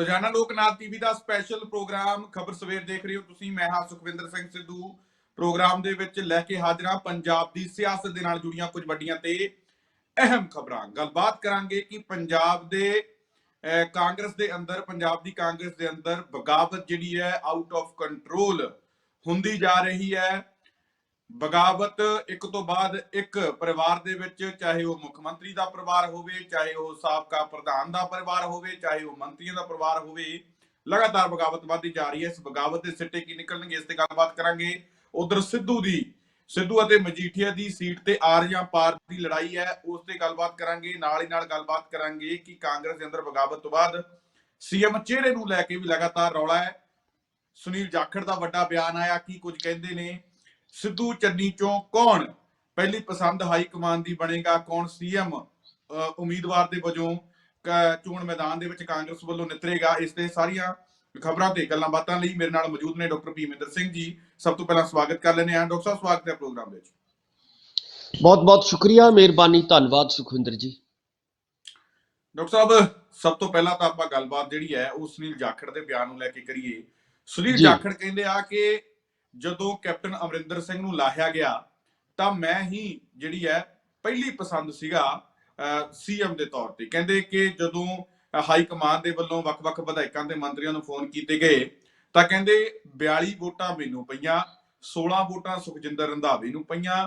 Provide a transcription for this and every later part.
ਰੋਜ਼ਾਨਾ ਲੋਕਨਾਥ ਟੀਵੀ ਦਾ special programme ਖਬਰ ਸਵੇਰ ਦੇਖ ਰਹੇ ਹੋ ਤੁਸੀਂ। ਮੈਂ ਹਾਂ ਸੁਖਵਿੰਦਰ ਸਿੰਘ ਸਿੱਧੂ। ਪ੍ਰੋਗਰਾਮ ਦੇ ਵਿੱਚ ਲੈ ਕੇ ਹਾਜ਼ਰ ਹਾਂ ਪੰਜਾਬ ਦੀ ਸਿਆਸਤ ਦੇ ਨਾਲ ਜੁੜੀਆਂ ਕੁਝ ਵੱਡੀਆਂ ਤੇ ਅਹਿਮ ਖਬਰਾਂ। ਗੱਲਬਾਤ ਕਰਾਂਗੇ ਕਿ ਪੰਜਾਬ ਦੇ ਕਾਂਗਰਸ ਦੇ ਅੰਦਰ, ਪੰਜਾਬ ਦੀ ਕਾਂਗਰਸ ਦੇ ਅੰਦਰ ਬਗਾਵਤ ਜਿਹੜੀ ਹੈ ਆਊਟ ਆਫ ਕੰਟਰੋਲ ਹੁੰਦੀ ਜਾ ਰਹੀ ਹੈ। ਬਗਾਵਤ ਇੱਕ ਤੋਂ ਬਾਅਦ ਇੱਕ ਪਰਿਵਾਰ ਦੇ ਵਿੱਚ, ਚਾਹੇ ਉਹ ਮੁੱਖ ਮੰਤਰੀ ਦਾ ਪਰਿਵਾਰ ਹੋਵੇ, ਚਾਹੇ ਉਹ ਸਾਬਕਾ ਪ੍ਰਧਾਨ ਦਾ ਪਰਿਵਾਰ ਹੋਵੇ, ਚਾਹੇ ਉਹ ਮੰਤਰੀਆਂ ਦਾ ਪਰਿਵਾਰ ਹੋਵੇ, ਲਗਾਤਾਰ ਬਗਾਵਤ ਵੱਧਦੀ ਜਾ ਰਹੀ ਹੈ। ਇਸ ਬਗਾਵਤ ਦੇ ਸਿੱਟੇ ਕੀ ਨਿਕਲਣਗੇ, ਇਸ ਤੇ ਗੱਲਬਾਤ ਕਰਾਂਗੇ। ਉਧਰ ਸਿੱਧੂ ਅਤੇ ਮਜੀਠੀਆ ਦੀ ਸੀਟ ਤੇ ਆਰ ਜਾਂ ਪਾਰ ਦੀ ਲੜਾਈ ਹੈ, ਉਸ ਤੇ ਗੱਲਬਾਤ ਕਰਾਂਗੇ। ਨਾਲ ਹੀ ਨਾਲ ਗੱਲਬਾਤ ਕਰਾਂਗੇ ਕਿ ਕਾਂਗਰਸ ਦੇ ਅੰਦਰ ਬਗਾਵਤ ਤੋਂ ਬਾਅਦ ਸੀਐਮ ਚਿਹਰੇ ਨੂੰ ਲੈ ਕੇ ਵੀ ਲਗਾਤਾਰ ਰੌਲਾ ਹੈ। ਸੁਨੀਲ ਜਾਖੜ ਦਾ ਵੱਡਾ ਬਿਆਨ ਆਇਆ, ਕੀ ਕੁਝ ਕਹਿੰਦੇ ਨੇ। ਸਿੱਧੂ ਚੰਨੀ ਚੋਂ ਕੌਣ ਪਹਿਲੀ ਪਸੰਦ ਹਾਈ ਕਮਾਨ ਦੀ ਬਣੇਗਾ, ਕੌਣ ਸੀਐਮ ਉਮੀਦਵਾਰ ਦੇ ਵਜੋਂ ਚੋਣ ਮੈਦਾਨ ਦੇ ਵਿੱਚ ਕਾਂਗਰਸ ਵੱਲੋਂ ਨਿਤਰੇਗਾ। ਇਸ ਤੇ ਸਾਰੀਆਂ ਖਬਰਾਂ ਤੇ ਗੱਲਾਂ ਬਾਤਾਂ ਲਈ ਮੇਰੇ ਨਾਲ ਮੌਜੂਦ ਨੇ ਡਾਕਟਰ ਭੀਮਿੰਦਰ ਸਿੰਘ ਜੀ। ਸਭ ਤੋਂ ਪਹਿਲਾਂ ਸਵਾਗਤ ਕਰ ਲੈਂਦੇ ਹਾਂ ਡਾਕਟਰ ਸਾਹਿਬ, ਸਵਾਗਤ ਹੈ ਪ੍ਰੋਗਰਾਮ ਵਿੱਚ। ਬਹੁਤ ਬਹੁਤ ਸ਼ੁਕਰੀਆ, ਮਿਹਰਬਾਨੀ, ਧੰਨਵਾਦ ਸੁਖਵਿੰਦਰ ਜੀ। ਡਾਕਟਰ ਸਾਹਿਬ, ਸਭ ਤੋਂ ਪਹਿਲਾਂ ਤਾਂ ਆਪਾਂ ਗੱਲਬਾਤ ਜਿਹੜੀ ਹੈ ਉਹ ਸੁਨੀਲ ਜਾਖੜ ਦੇ ਬਿਆਨ ਨੂੰ ਲੈ ਕੇ ਕਰੀਏ। ਸੁਨੀਲ ਜਾਖੜ ਕਹਿੰਦੇ ਆ ਕਿ ਜਦੋਂ ਕੈਪਟਨ ਅਮਰਿੰਦਰ ਸਿੰਘ ਨੂੰ ਲਾਹਿਆ ਗਿਆ ਤਾਂ ਮੈਂ ਹੀ ਜਿਹੜੀ ਹੈ ਪਹਿਲੀ ਪਸੰਦ ਸੀਗਾ ਸੀਐਮ ਦੇ ਤੌਰ ਤੇ। ਕਹਿੰਦੇ ਕਿ ਜਦੋਂ ਹਾਈ ਕਮਾਨ ਦੇ ਵੱਲੋਂ ਵੱਖ-ਵੱਖ ਵਿਧਾਇਕਾਂ ਤੇ ਮੰਤਰੀਆਂ ਨੂੰ ਫੋਨ ਕੀਤੇ ਗਏ ਤਾਂ ਕਹਿੰਦੇ 42 ਵੋਟਾਂ ਮੈਨੂੰ ਪਈਆਂ, 16 ਵੋਟਾਂ ਸੁਖਜਿੰਦਰ ਰੰਧਾਵੇ ਨੂੰ ਪਈਆਂ,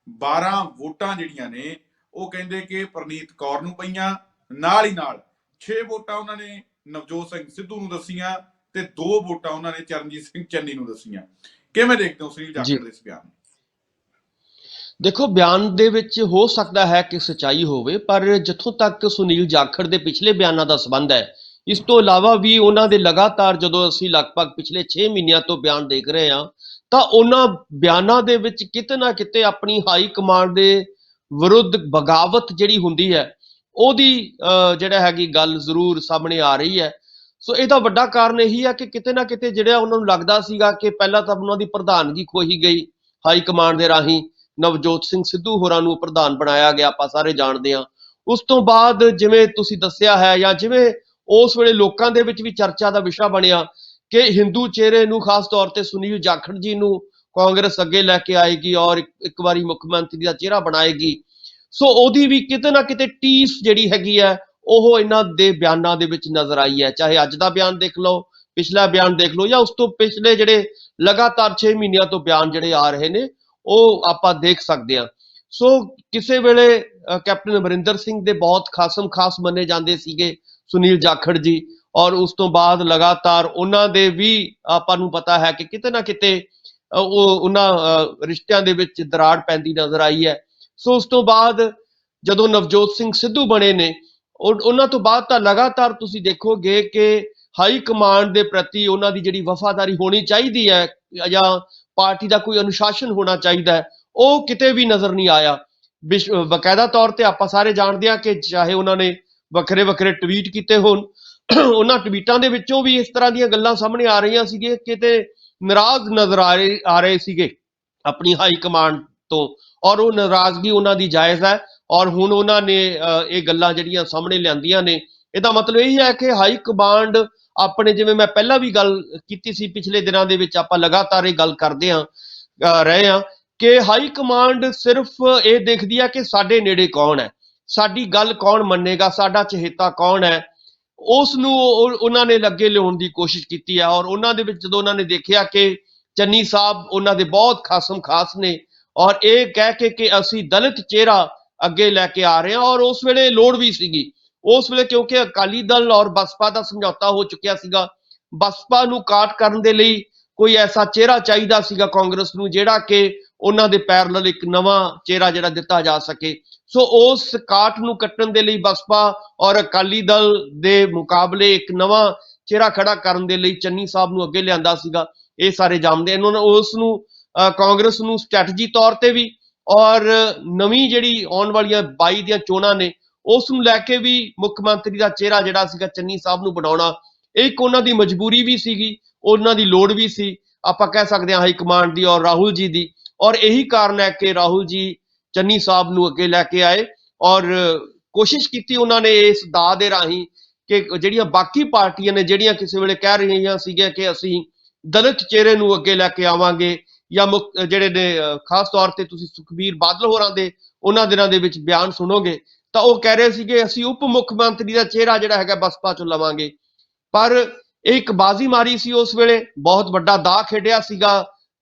12 ਵੋਟਾਂ ਜਿਹੜੀਆਂ ਨੇ ਉਹ ਕਹਿੰਦੇ ਕਿ ਪ੍ਰਨੀਤ ਕੌਰ ਨੂੰ ਪਈਆਂ, ਨਾਲ ਹੀ ਨਾਲ 6 ਵੋਟਾਂ ਉਹਨਾਂ ਨੇ ਨਵਜੋਤ ਸਿੰਘ ਸਿੱਧੂ ਨੂੰ ਦੱਸੀਆਂ ਤੇ 2 ਵੋਟਾਂ ਉਹਨਾਂ ਨੇ ਚਰਨਜੀਤ ਸਿੰਘ ਚੰਨੀ ਨੂੰ ਦੱਸੀਆਂ। ਕਿਵੇਂ ਦੇਖਦੇ ਹੋ ਸੁਨੀਲ ਜਾਖੜ ਦੇ ਇਸ ਬਿਆਨ ਨੂੰ? ਦੇਖੋ, ਬਿਆਨ ਦੇ ਵਿੱਚ ਹੋ ਸਕਦਾ ਹੈ ਕਿ ਸੱਚਾਈ ਹੋਵੇ, ਪਰ ਜਿੱਥੋਂ ਤੱਕ ਸੁਨੀਲ ਜਾਖੜ ਦੇ ਪਿਛਲੇ ਬਿਆਨਾਂ ਦਾ ਸੰਬੰਧ ਹੈ, ਇਸ ਤੋਂ ਇਲਾਵਾ ਵੀ ਉਹਨਾਂ ਦੇ ਲਗਾਤਾਰ ਜਦੋਂ ਅਸੀਂ ਲਗਭਗ ਪਿਛਲੇ 6 ਮਹੀਨਿਆਂ ਤੋਂ ਬਿਆਨ ਦੇਖ ਰਹੇ ਹਾਂ ਤਾਂ ਉਹਨਾਂ ਬਿਆਨਾਂ ਦੇ ਵਿੱਚ ਕਿਤੇ ਨਾ ਕਿਤੇ ਆਪਣੀ ਹਾਈ ਕਮਾਂਡ ਦੇ ਵਿਰੁੱਧ ਬਗਾਵਤ ਜਿਹੜੀ ਹੁੰਦੀ ਹੈ ਉਹਦੀ ਜਿਹੜਾ ਹੈਗੀ ਗੱਲ ਜ਼ਰੂਰ ਸਾਹਮਣੇ ਆ ਰਹੀ ਹੈ। ਸੋ ਇਹਦਾ ਵੱਡਾ ਕਾਰਨ ਇਹੀ ਹੈ ਕਿ ਕਿਤੇ ਨਾ ਕਿਤੇ ਜਿਹੜਾ ਉਹਨਾਂ ਨੂੰ ਲੱਗਦਾ ਸੀਗਾ ਕਿ ਪਹਿਲਾਂ ਤਾਂ ਉਹਨਾਂ ਦੀ ਪ੍ਰਧਾਨਗੀ ਖੋਹੀ ਗਈ ਹਾਈ ਕਮਾਂਡ ਦੇ ਰਾਹੀਂ, ਨਵਜੋਤ ਸਿੰਘ ਸਿੱਧੂ ਹੋਰਾਂ ਨੂੰ ਪ੍ਰਧਾਨ ਬਣਾਇਆ ਗਿਆ, ਆਪਾਂ ਸਾਰੇ ਜਾਣਦੇ ਹਾਂ। ਉਸ ਤੋਂ ਬਾਅਦ ਜਿਵੇਂ ਤੁਸੀਂ ਦੱਸਿਆ ਹੈ ਜਾਂ ਜਿਵੇਂ ਉਸ ਵੇਲੇ ਲੋਕਾਂ ਦੇ ਵਿੱਚ ਵੀ ਚਰਚਾ ਦਾ ਵਿਸ਼ਾ ਬਣਿਆ ਕਿ ਹਿੰਦੂ ਚਿਹਰੇ ਨੂੰ ਖਾਸ ਤੌਰ ਤੇ ਸੁਨੀਲ ਜਾਖੜ ਜੀ ਨੂੰ ਕਾਂਗਰਸ ਅੱਗੇ ਲੈ ਕੇ ਆਏਗੀ ਔਰ ਇੱਕ ਵਾਰੀ ਮੁੱਖ ਮੰਤਰੀ ਦਾ ਚਿਹਰਾ ਬਣਾਏਗੀ। ਸੋ ਉਹਦੀ ਵੀ ਕਿਤੇ ਨਾ ਕਿਤੇ ਟੀਸ ਜਿਹੜੀ ਹੈਗੀ ਹੈ ਉਹ ਇਹਨਾਂ ਦੇ ਬਿਆਨਾਂ ਦੇ ਵਿੱਚ ਨਜ਼ਰ ਆਈ ਹੈ। ਚਾਹੇ ਅੱਜ ਦਾ ਬਿਆਨ ਦੇਖ ਲਓ, ਪਿਛਲਾ ਬਿਆਨ ਦੇਖ ਲਓ, ਜਾਂ ਉਸ ਤੋਂ ਪਿਛਲੇ ਜਿਹੜੇ ਲਗਾਤਾਰ 6 ਮਹੀਨਿਆਂ ਤੋਂ ਬਿਆਨ ਜਿਹੜੇ ਆ ਰਹੇ ਨੇ ਉਹ ਆਪਾਂ ਦੇਖ ਸਕਦੇ ਹਾਂ। ਸੋ ਕਿਸੇ ਵੇਲੇ ਕੈਪਟਨ ਅਮਰਿੰਦਰ ਸਿੰਘ ਦੇ ਬਹੁਤ ਖਾਸ ਮੰਨੇ ਜਾਂਦੇ ਸੀਗੇ ਸੁਨੀਲ ਜਾਖੜ ਜੀ, ਔਰ ਉਸ ਤੋਂ ਬਾਅਦ ਲਗਾਤਾਰ ਉਹਨਾਂ ਦੇ ਵੀ ਆਪਾਂ ਨੂੰ ਪਤਾ ਹੈ ਕਿ ਕਿਤੇ ਨਾ ਕਿਤੇ ਉਹਨਾਂ ਰਿਸ਼ਤਿਆਂ ਦੇ ਵਿੱਚ ਦਰਾੜ ਪੈਂਦੀ ਨਜ਼ਰ ਆਈ ਹੈ। ਸੋ ਉਸ ਤੋਂ ਬਾਅਦ ਜਦੋਂ ਨਵਜੋਤ ਸਿੰਘ ਸਿੱਧੂ ਬਣੇ ਨੇ, ਉਹਨਾਂ ਤੋਂ ਬਾਅਦ ਤਾਂ ਲਗਾਤਾਰ ਤੁਸੀਂ ਦੇਖੋਗੇ ਕਿ ਹਾਈ ਕਮਾਂਡ ਦੇ ਪ੍ਰਤੀ ਉਹਨਾਂ ਦੀ ਜਿਹੜੀ ਵਫਾਦਾਰੀ ਹੋਣੀ ਚਾਹੀਦੀ ਹੈ ਜਾਂ ਪਾਰਟੀ ਦਾ ਕੋਈ ਅਨੁਸ਼ਾਸਨ ਹੋਣਾ ਚਾਹੀਦਾ ਹੈ, ਉਹ ਕਿਤੇ ਵੀ ਨਜ਼ਰ ਨਹੀਂ ਆਇਆ। ਬਕਾਇਦਾ ਤੌਰ ਤੇ ਆਪਾਂ ਸਾਰੇ ਜਾਣਦੇ ਹਾਂ ਕਿ ਚਾਹੇ ਉਹਨਾਂ ਨੇ ਵੱਖਰੇ ਵੱਖਰੇ ਟਵੀਟ ਕੀਤੇ ਹੋਣ, ਉਹਨਾਂ ਟਵੀਟਾਂ ਦੇ ਵਿੱਚੋਂ ਵੀ ਇਸ ਤਰ੍ਹਾਂ ਦੀਆਂ ਗੱਲਾਂ ਸਾਹਮਣੇ ਆ ਰਹੀਆਂ ਸੀਗੀਆਂ, ਕਿਤੇ ਨਾਰਾਜ਼ ਨਜ਼ਰ ਆ ਰਹੇ ਸੀਗੇ ਆਪਣੀ ਹਾਈ ਕਮਾਂਡ ਤੋਂ, ਔਰ ਉਹ ਨਾਰਾਜ਼ਗੀ ਉਹਨਾਂ ਦੀ ਜਾਇਜ਼ ਹੈ। ਔਰ ਹੁਣ ਉਹਨਾਂ ਨੇ ਇਹ ਗੱਲਾਂ ਜਿਹੜੀਆਂ ਸਾਹਮਣੇ ਲਿਆਂਦੀਆਂ ਨੇ, ਇਹਦਾ ਮਤਲਬ ਇਹ ਹੈ ਕਿ ਹਾਈ ਕਮਾਂਡ ਆਪਣੇ, ਜਿਵੇਂ ਮੈਂ ਪਹਿਲਾਂ ਵੀ ਗੱਲ ਕੀਤੀ ਸੀ ਪਿਛਲੇ ਦਿਨਾਂ ਦੇ ਵਿੱਚ, ਆਪਾਂ ਲਗਾਤਾਰ ਇਹ ਗੱਲ ਕਰਦੇ ਰਹੇ ਹਾਂ ਕਿ ਹਾਈ ਕਮਾਂਡ ਸਿਰਫ ਇਹ ਦੇਖਦੀ ਹੈ ਕਿ ਸਾਡੇ ਨੇੜੇ ਕੌਣ ਹੈ, ਸਾਡੀ ਗੱਲ ਕੌਣ ਮੰਨੇਗਾ, ਸਾਡਾ ਚਹੇਤਾ ਕੌਣ ਹੈ, ਉਸ ਨੂੰ ਉਹਨਾਂ ਨੇ ਅੱਗੇ ਲਿਆਉਣ ਦੀ ਕੋਸ਼ਿਸ਼ ਕੀਤੀ ਹੈ। ਔਰ ਉਹਨਾਂ ਦੇ ਵਿੱਚ ਜਦੋਂ ਉਹਨਾਂ ਨੇ ਦੇਖਿਆ ਕਿ ਚੰਨੀ ਸਾਹਿਬ ਉਹਨਾਂ ਦੇ ਬਹੁਤ ਖਾਸ ਨੇ ਔਰ ਇਹ ਕਹਿ ਕੇ ਕਿ ਅਸੀਂ ਦਲਿਤ ਚਿਹਰਾ ਅੱਗੇ ਲੈ ਕੇ ਆ ਰਹੇ ਹਾਂ, ਔਰ ਉਸ ਵੇਲੇ ਲੋੜ ਵੀ ਸੀਗੀ, ਉਸ ਵੇਲੇ ਕਿਉਂਕਿ ਅਕਾਲੀ ਦਲ ਔਰ ਬਸਪਾ ਦਾ ਸਮਝੌਤਾ ਹੋ ਚੁੱਕਿਆ ਸੀਗਾ। ਬਸਪਾ ਨੂੰ ਕਾਟ ਕਰਨ ਦੇ ਲਈ ਕੋਈ ਐਸਾ ਚਿਹਰਾ ਚਾਹੀਦਾ ਸੀਗਾ ਕਾਂਗਰਸ ਨੂੰ ਜਿਹੜਾ ਕਿ ਉਹਨਾਂ ਦੇ ਪੈਰਲਲ ਇੱਕ ਨਵਾਂ ਚਿਹਰਾ ਜਿਹੜਾ ਦਿੱਤਾ ਜਾ ਸਕੇ। ਸੋ ਉਸ ਕਾਟ ਨੂੰ ਕੱਟਣ ਦੇ ਲਈ ਬਸਪਾ ਔਰ ਅਕਾਲੀ ਦਲ ਦੇ ਮੁਕਾਬਲੇ ਇੱਕ ਨਵਾਂ ਚਿਹਰਾ ਖੜਾ ਕਰਨ ਦੇ ਲਈ ਚੰਨੀ ਸਾਹਿਬ ਨੂੰ ਅੱਗੇ ਲਿਆਂਦਾ ਸੀਗਾ। ਇਹ ਸਾਰੇ ਜਾਣਦੇ ਇਹਨਾਂ ਨੂੰ, ਉਸ ਨੂੰ ਕਾਂਗਰਸ ਨੂੰ ਸਟ੍ਰੈਟਜੀ ਤੌਰ ਤੇ ਵੀ ਔਰ ਨਵੀਂ ਜਿਹੜੀ ਆਉਣ ਵਾਲੀਆਂ 22 ਦੀਆਂ ਚੋਣਾਂ ਨੇ ਉਸ ਨੂੰ ਲੈ ਕੇ ਵੀ ਮੁੱਖ ਮੰਤਰੀ ਦਾ ਚਿਹਰਾ ਜਿਹੜਾ ਸੀਗਾ ਚੰਨੀ ਸਾਹਿਬ ਨੂੰ ਬਣਾਉਣਾ, ਇੱਕ ਉਹਨਾਂ ਦੀ ਮਜਬੂਰੀ ਵੀ ਸੀਗੀ, ਉਹਨਾਂ ਦੀ ਲੋੜ ਵੀ ਸੀ, ਆਪਾਂ ਕਹਿ ਸਕਦੇ ਹਾਂ ਹਾਈ ਕਮਾਂਡ ਦੀ ਔਰ ਰਾਹੁਲ ਜੀ ਦੀ। ਔਰ ਇਹੀ ਕਾਰਨ ਹੈ ਕਿ ਰਾਹੁਲ ਜੀ ਚੰਨੀ ਸਾਹਿਬ ਨੂੰ ਅੱਗੇ ਲੈ ਕੇ ਆਏ ਔਰ ਕੋਸ਼ਿਸ਼ ਕੀਤੀ ਉਹਨਾਂ ਨੇ ਇਸ ਦਾਅ ਦੇ ਰਾਹੀਂ ਕਿ ਜਿਹੜੀਆਂ ਬਾਕੀ ਪਾਰਟੀਆਂ ਨੇ ਜਿਹੜੀਆਂ ਕਿਸੇ ਵੇਲੇ ਕਹਿ ਰਹੀਆਂ ਸੀਗੀਆਂ ਕਿ ਅਸੀਂ ਦਲਿਤ ਚਿਹਰੇ ਨੂੰ ਅੱਗੇ ਲੈ ਕੇ ਆਵਾਂਗੇ, ਜਾਂ ਜਿਹੜੇ ਨੇ ਖਾਸ ਤੌਰ ਤੇ ਤੁਸੀਂ ਸੁਖਬੀਰ ਬਾਦਲ ਹੋਰਾਂ ਦੇ ਉਹਨਾਂ ਦਿਨਾਂ ਦੇ ਵਿੱਚ ਬਿਆਨ ਸੁਣੋਗੇ ਤਾਂ ਉਹ ਕਹਿ ਰਹੇ ਸੀਗੇ ਅਸੀਂ ਉਪ ਮੁੱਖ ਮੰਤਰੀ ਦਾ ਚਿਹਰਾ ਜਿਹੜਾ ਹੈਗਾ ਬਸਪਾ ਚੋਂ ਲਵਾਂਗੇ। ਪਰ ਇਹ ਇੱਕ ਬਾਜ਼ੀ ਮਾਰੀ ਸੀ ਉਸ ਵੇਲੇ, ਬਹੁਤ ਵੱਡਾ ਦਾਅ ਖੇਡਿਆ ਸੀਗਾ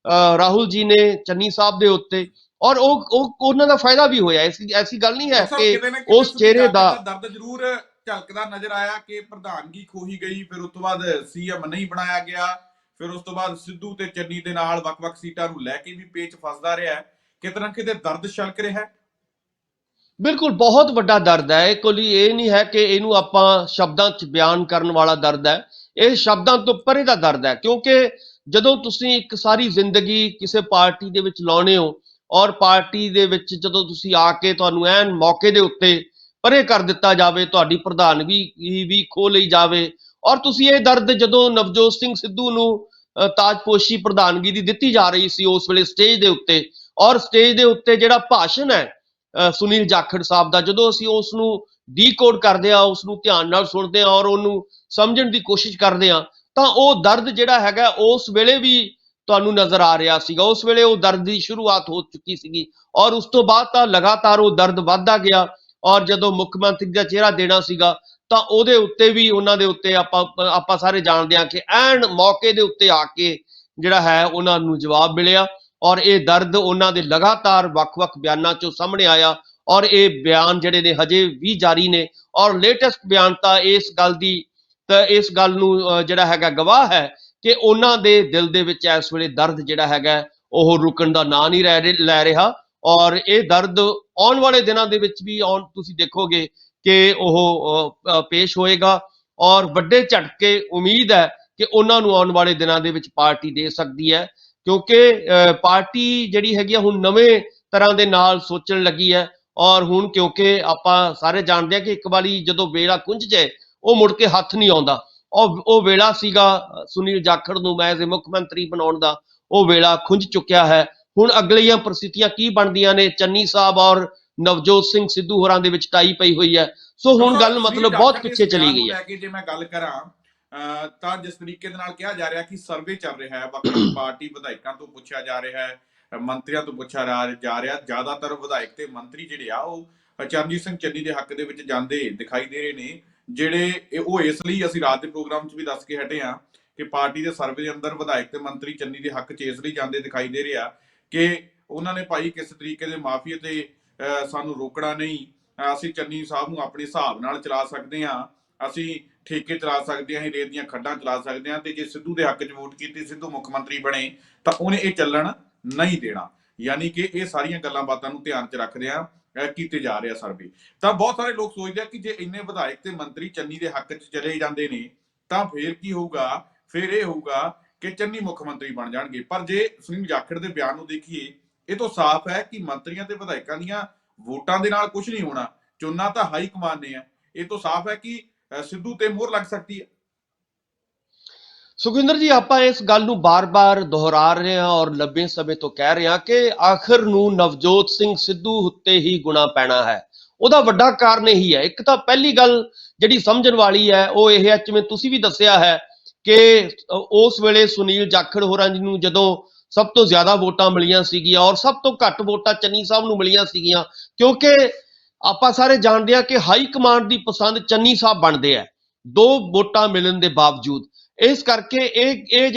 ਰਾਹੁਲ ਜੀ ਨੇ ਚੰਨੀ ਸਾਹਿਬ ਦੇ ਉੱਤੇ, ਔਰ ਉਹਨਾਂ ਦਾ ਫਾਇਦਾ ਵੀ ਹੋਇਆ। ਐਸੀ ਗੱਲ ਨਹੀਂ ਹੈ ਕਿ ਉਸ ਚਿਹਰੇ ਦਾ ਦਰਦ ਜ਼ਰੂਰ ਝਲਕਦਾ ਨਜ਼ਰ ਆਇਆ ਕਿ ਪ੍ਰਧਾਨਗੀ ਖੋਹੀ ਗਈ, ਫਿਰ ਉਸ ਤੋਂ ਬਾਅਦ ਸੀਐਮ ਨਹੀਂ ਬਣਾਇਆ ਗਿਆ, ਫਿਰ ਉਸ ਤੋਂ ਬਾਅਦ ਸਿੱਧੂ ਤੇ ਚੰਨੀ ਦੇ ਨਾਲ ਵੱਖ-ਵੱਖ ਸੀਟਾਂ ਨੂੰ ਲੈ ਕੇ ਵੀ ਪੇਚ ਫਸਦਾ ਰਿਹਾ। ਕਿਤੇ ਨਾ ਕਿਤੇ ਦਰਦ ਛਲਕ ਰਿਹਾ ਹੈ। ਬਿਲਕੁਲ ਬਹੁਤ ਵੱਡਾ ਦਰਦ ਹੈ। ਇਹ ਨਹੀਂ ਹੈ ਕਿ ਇਹਨੂੰ ਆਪਾਂ ਸ਼ਬਦਾਂ 'ਚ ਬਿਆਨ ਕਰਨ ਵਾਲਾ ਦਰਦ ਹੈ, ਇਹ ਸ਼ਬਦਾਂ ਤੋਂ ਪਰੇ ਦਾ ਦਰਦ ਹੈ। ਕਿਉਂਕਿ ਜਦੋਂ ਤੁਸੀਂ ਇੱਕ ਸਾਰੀ ਜ਼ਿੰਦਗੀ ਕਿਸੇ ਪਾਰਟੀ ਦੇ ਵਿੱਚ ਲਾਉਣੇ ਹੋ ਔਰ ਪਾਰਟੀ ਦੇ ਵਿੱਚ ਜਦੋਂ ਤੁਸੀਂ ਆ ਕੇ ਤੁਹਾਨੂੰ ਐਨ ਮੌਕੇ ਦੇ ਉੱਤੇ ਪਰੇ ਕਰ ਦਿੱਤਾ ਜਾਵੇ, ਤੁਹਾਡੀ ਪ੍ਰਧਾਨਗੀ ਵੀ ਖੋਹ ਲਈ ਜਾਵੇ, ਔਰ ਤੁਸੀਂ ਇਹ ਦਰਦ ਜਦੋਂ ਨਵਜੋਤ ਸਿੰਘ ਸਿੱਧੂ ਨੂੰ ਤਾਜਪੋਸ਼ੀ ਪ੍ਰਧਾਨਗੀ ਦੀ ਦਿੱਤੀ ਜਾ ਰਹੀ ਸੀ ਉਸ ਵੇਲੇ ਸਟੇਜ ਦੇ ਉੱਤੇ, ਔਰ ਸਟੇਜ ਦੇ ਉੱਤੇ ਜਿਹੜਾ ਭਾਸ਼ਣ ਹੈ ਸੁਨੀਲ ਜਾਖੜ ਸਾਹਿਬ ਦਾ, ਜਦੋਂ ਅਸੀਂ ਉਸ ਨੂੰ ਡੀਕੋਡ ਕਰਦੇ ਹਾਂ, ਉਸ ਨੂੰ ਧਿਆਨ ਨਾਲ ਸੁਣਦੇ ਹਾਂ ਔਰ ਉਹਨੂੰ ਸਮਝਣ ਦੀ ਕੋਸ਼ਿਸ਼ ਕਰਦੇ ਹਾਂ, ਤਾਂ ਉਹ ਦਰਦ ਜਿਹੜਾ ਹੈਗਾ ਉਸ ਵੇਲੇ ਵੀ ਤੁਹਾਨੂੰ ਨਜ਼ਰ ਆ ਰਿਹਾ ਸੀਗਾ। ਉਸ ਵੇਲੇ ਉਹ ਦਰਦ ਦੀ ਸ਼ੁਰੂਆਤ ਹੋ ਚੁੱਕੀ ਸੀਗੀ ਔਰ ਉਸ ਤੋਂ ਬਾਅਦ ਤਾਂ ਲਗਾਤਾਰ ਉਹ ਦਰਦ ਵੱਧਦਾ ਗਿਆ। ਔਰ ਜਦੋਂ ਮੁੱਖ ਮੰਤਰੀ ਦਾ ਚਿਹਰਾ ਦੇਣਾ ਸੀਗਾ ਤਾਂ ਉਹਦੇ ਉੱਤੇ ਵੀ ਉਹਨਾਂ ਦੇ ਉੱਤੇ ਆਪਾਂ ਸਾਰੇ ਜਾਣਦੇ ਹਾਂ ਕਿ ਐਨ ਮੌਕੇ ਦੇ ਉੱਤੇ ਆ ਕੇ ਜਿਹੜਾ ਹੈ ਉਹਨਾਂ ਨੂੰ ਜਵਾਬ ਮਿਲਿਆ, ਔਰ ਇਹ ਦਰਦ ਉਹਨਾਂ ਦੇ ਲਗਾਤਾਰ ਵੱਖ-ਵੱਖ ਬਿਆਨਾਂ ਚੋਂ ਸਾਹਮਣੇ ਆਇਆ, ਔਰ ਇਹ ਬਿਆਨ ਜਿਹੜੇ ਨੇ ਹਜੇ ਵੀ ਜਾਰੀ ਨੇ, ਔਰ ਲੇਟੈਸਟ ਬਿਆਨ ਤਾਂ ਇਸ ਗੱਲ ਨੂੰ ਜਿਹੜਾ ਹੈਗਾ ਗਵਾਹ ਹੈ ਕਿ ਉਹਨਾਂ ਦੇ ਦਿਲ ਦੇ ਵਿੱਚ ਇਸ ਵੇਲੇ ਦਰਦ ਜਿਹੜਾ ਹੈਗਾ ਉਹ ਰੁਕਣ ਦਾ ਨਾਂ ਨਹੀਂ ਲੈ ਰਿਹਾ, ਔਰ ਇਹ ਦਰਦ ਆਉਣ ਵਾਲੇ ਦਿਨਾਂ ਦੇ ਵਿੱਚ ਵੀ ਤੁਸੀਂ ਦੇਖੋਗੇ ਕਿ ਉਹ ਪੇਸ਼ ਹੋਏਗਾ, ਔਰ ਵੱਡੇ ਝਟਕੇ ਉਮੀਦ ਹੈ ਕਿ ਉਹਨਾਂ ਨੂੰ ਆਉਣ ਵਾਲੇ ਦਿਨਾਂ ਦੇ ਵਿੱਚ ਪਾਰਟੀ ਦੇ ਸਕਦੀ ਹੈ। ਕਿਉਂਕਿ ਪਾਰਟੀ ਜਿਹੜੀ ਹੈਗੀ ਆ ਹੁਣ ਨਵੇਂ ਤਰ੍ਹਾਂ ਦੇ ਨਾਲ ਸੋਚਣ ਲੱਗੀ ਹੈ, ਔਰ ਹੁਣ ਕਿਉਂਕਿ ਆਪਾਂ ਸਾਰੇ ਜਾਣਦੇ ਹਾਂ ਕਿ ਇੱਕ ਵਾਰੀ ਜਦੋਂ ਵੇਲਾ ਖੁੰਝ ਜਾਏ ਉਹ ਮੁੜ ਕੇ ਹੱਥ ਨਹੀਂ ਆਉਂਦਾ। ਉਹ ਵੇਲਾ ਸੀਗਾ ਸੁਨੀਲ ਜਾਖੜ ਨੂੰ ਐਜ਼ ਏ ਮੁੱਖ ਮੰਤਰੀ ਬਣਾਉਣ ਦਾ, ਉਹ ਵੇਲਾ ਖੁੰਝ ਚੁੱਕਿਆ ਹੈ। ਹੁਣ ਅਗਲੀਆਂ ਪ੍ਰਸਥਿਤੀਆਂ ਕੀ ਬਣਦੀਆਂ ਨੇ, ਚੰਨੀ ਸਾਹਿਬ ਔਰ ਨਵਜੋਤ ਸਿੰਘ ਸਿੱਧੂ ਹੋਰਾਂ ਦੇ ਵਿੱਚ ਟਾਈ ਪਈ ਹੋਈ ਹੈ। ਸੋ ਹੁਣ ਗੱਲ ਮਤਲਬ ਬਹੁਤ ਪਿੱਛੇ ਚਲੀ ਗਈ ਹੈ। ਜੇ ਮੈਂ ਗੱਲ ਕਰਾਂ ਤਾਂ ਜਿਸ ਤਰੀਕੇ ਦੇ ਨਾਲ ਕਿਹਾ ਜਾ ਰਿਹਾ ਕਿ ਸਰਵੇ ਚੱਲ ਰਿਹਾ ਹੈ, ਵੱਖ-ਵੱਖ ਪਾਰਟੀ ਵਿਧਾਇਕਾਂ ਤੋਂ ਪੁੱਛਿਆ ਜਾ ਰਿਹਾ ਹੈ, ਮੰਤਰੀਆਂ ਤੋਂ ਪੁੱਛਿਆ ਜਾ ਰਿਹਾ, ਜ਼ਿਆਦਾਤਰ ਵਿਧਾਇਕ ਤੇ ਮੰਤਰੀ ਜਿਹੜੇ ਆ ਉਹ ਚਰਨਜੀਤ ਸਿੰਘ ਚੰਨੀ ਦੇ ਹੱਕ ਦੇ ਵਿੱਚ ਜਾਂਦੇ ਦਿਖਾਈ ਦੇ ਰਹੇ ਨੇ। ਜਿਹੜੇ ਉਹ ਇਸ ਲਈ ਅਸੀਂ ਰਾਤ ਦੇ ਪ੍ਰੋਗਰਾਮ 'ਚ ਵੀ ਦੱਸ ਕੇ ਹਟੇ ਹਾਂ ਕਿ ਪਾਰਟੀ ਦੇ ਸਰਵੇ ਦੇ ਅੰਦਰ ਵਿਧਾਇਕ ਤੇ ਮੰਤਰੀ ਚੰਨੀ ਦੇ ਹੱਕ 'ਚ ਇਸ ਲਈ ਜਾਂਦੇ ਦਿਖਾਈ ਦੇ ਰਿਹਾ ਕਿ ਉਹਨਾਂ ਨੇ ਭਾਈ ਕਿਸੇ ਤਰੀਕੇ ਦੇ ਮਾਫੀਏ ਤੇ ਸਾਨੂੰ ਰੋਕਣਾ ਨਹੀਂ, ਅਸੀਂ ਚੰਨੀ ਸਾਹਿਬ ਨੂੰ ਆਪਣੇ ਹਿਸਾਬ ਨਾਲ ਚਲਾ ਸਕਦੇ ਹਾਂ, ਅਸੀਂ ਠੇਕੇ ਚਲਾ ਸਕਦੇ ਹਾਂ, ਅਸੀਂ ਰੇਤ ਦੀਆਂ ਖੱਡਾਂ ਚਲਾ ਸਕਦੇ ਹਾਂ, ਤੇ ਜੇ ਸਿੱਧੂ ਦੇ ਹੱਕ 'ਚ ਵੋਟ ਕੀਤੀ, ਸਿੱਧੂ ਮੁੱਖ ਮੰਤਰੀ ਬਣੇ ਤਾਂ ਉਹਨੇ ਇਹ ਚੱਲਣ ਨਹੀਂ ਦੇਣਾ। ਯਾਨੀ ਕਿ ਇਹ ਸਾਰੀਆਂ ਗੱਲਾਂ ਬਾਤਾਂ ਨੂੰ ਧਿਆਨ 'ਚ ਰੱਖਦਿਆਂ ਕੀਤੇ ਜਾ ਰਿਹਾ ਸਰਵੇ। ਤਾਂ ਬਹੁਤ ਸਾਰੇ ਲੋਕ ਸੋਚਦੇ ਆ ਕਿ ਜੇ ਇੰਨੇ ਵਿਧਾਇਕ ਤੇ ਮੰਤਰੀ ਚੰਨੀ ਦੇ ਹੱਕ 'ਚ ਚਲੇ ਜਾਂਦੇ ਨੇ ਤਾਂ ਫੇਰ ਕੀ ਹੋਊਗਾ, ਫਿਰ ਇਹ ਹੋਊਗਾ ਕਿ ਚੰਨੀ ਮੁੱਖ ਮੰਤਰੀ ਬਣ ਜਾਣਗੇ। ਪਰ ਜੇ ਸੁਨੀਲ ਜਾਖੜ ਦੇ ਬਿਆਨ ਨੂੰ ਦੇਖੀਏ, ਇਹ ਤੋਂ ਸਾਫ਼ ਹੈ ਕਿ ਮੰਤਰੀਆਂ ਤੇ ਵਿਧਾਇਕਾਂ ਦੀਆਂ ਵੋਟਾਂ ਦੇ ਨਾਲ ਕੁਝ ਨਹੀਂ ਹੋਣਾ, ਚੁਣਨਾ ਤਾਂ ਹਾਈ ਕਮਾਨ ਨੇ ਹੈ। ਇਹ ਤੋਂ ਸਾਫ਼ ਹੈ ਕਿ ਸਿੱਧੂ ਤੇ ਮੋਹਰ ਲੱਗ ਸਕਦੀ ਹੈ। ਸੁਖਵਿੰਦਰ ਜੀ, ਆਪਾਂ ਇਸ ਗੱਲ ਨੂੰ ਬਾਰ-ਬਾਰ ਦੁਹਰਾ ਰਹੇ ਹਾਂ ਔਰ ਲੰਬੇ ਸਮੇਂ ਤੋਂ ਕਹਿ ਰਹੇ ਹਾਂ ਕਿ ਆਖਰ ਨੂੰ ਨਵਜੋਤ ਸਿੰਘ ਸਿੱਧੂ ਉੱਤੇ ਹੀ ਗੁਣਾ ਪੈਣਾ ਹੈ। ਉਹਦਾ ਵੱਡਾ ਕਾਰਨ ਇਹੀ ਹੈ। ਇੱਕ ਤਾਂ ਪਹਿਲੀ ਗੱਲ ਜਿਹੜੀ ਸਮਝਣ ਵਾਲੀ ਹੈ ਉਹ ਇਹ ਹੈ, ਜਿਵੇਂ ਤੁਸੀਂ ਵੀ ਦੱਸਿਆ ਹੈ ਕਿ ਉਸ ਵੇਲੇ ਸੁਨੀਲ ਜਾਖੜ ਹੋਰਾਂ ਜੀ ਨੂੰ ਜਦੋਂ ਸਭ ਤੋਂ ਜ਼ਿਆਦਾ ਵੋਟਾਂ ਮਿਲੀਆਂ ਸੀਗੀਆਂ ਔਰ ਸਭ ਤੋਂ ਘੱਟ ਵੋਟਾਂ ਚੰਨੀ ਸਾਹਿਬ ਨੂੰ ਮਿਲੀਆਂ ਸੀਗੀਆਂ, ਕਿਉਂਕਿ ਆਪਾਂ ਸਾਰੇ ਜਾਣਦੇ ਹਾਂ ਕਿ ਹਾਈ ਕਮਾਂਡ ਦੀ ਪਸੰਦ ਚੰਨੀ ਸਾਹਿਬ ਬਣਦੇ ਆ 2 ਵੋਟਾਂ ਮਿਲਣ ਦੇ ਬਾਵਜੂਦ। ਇਸ ਕਰਕੇ ਇਹ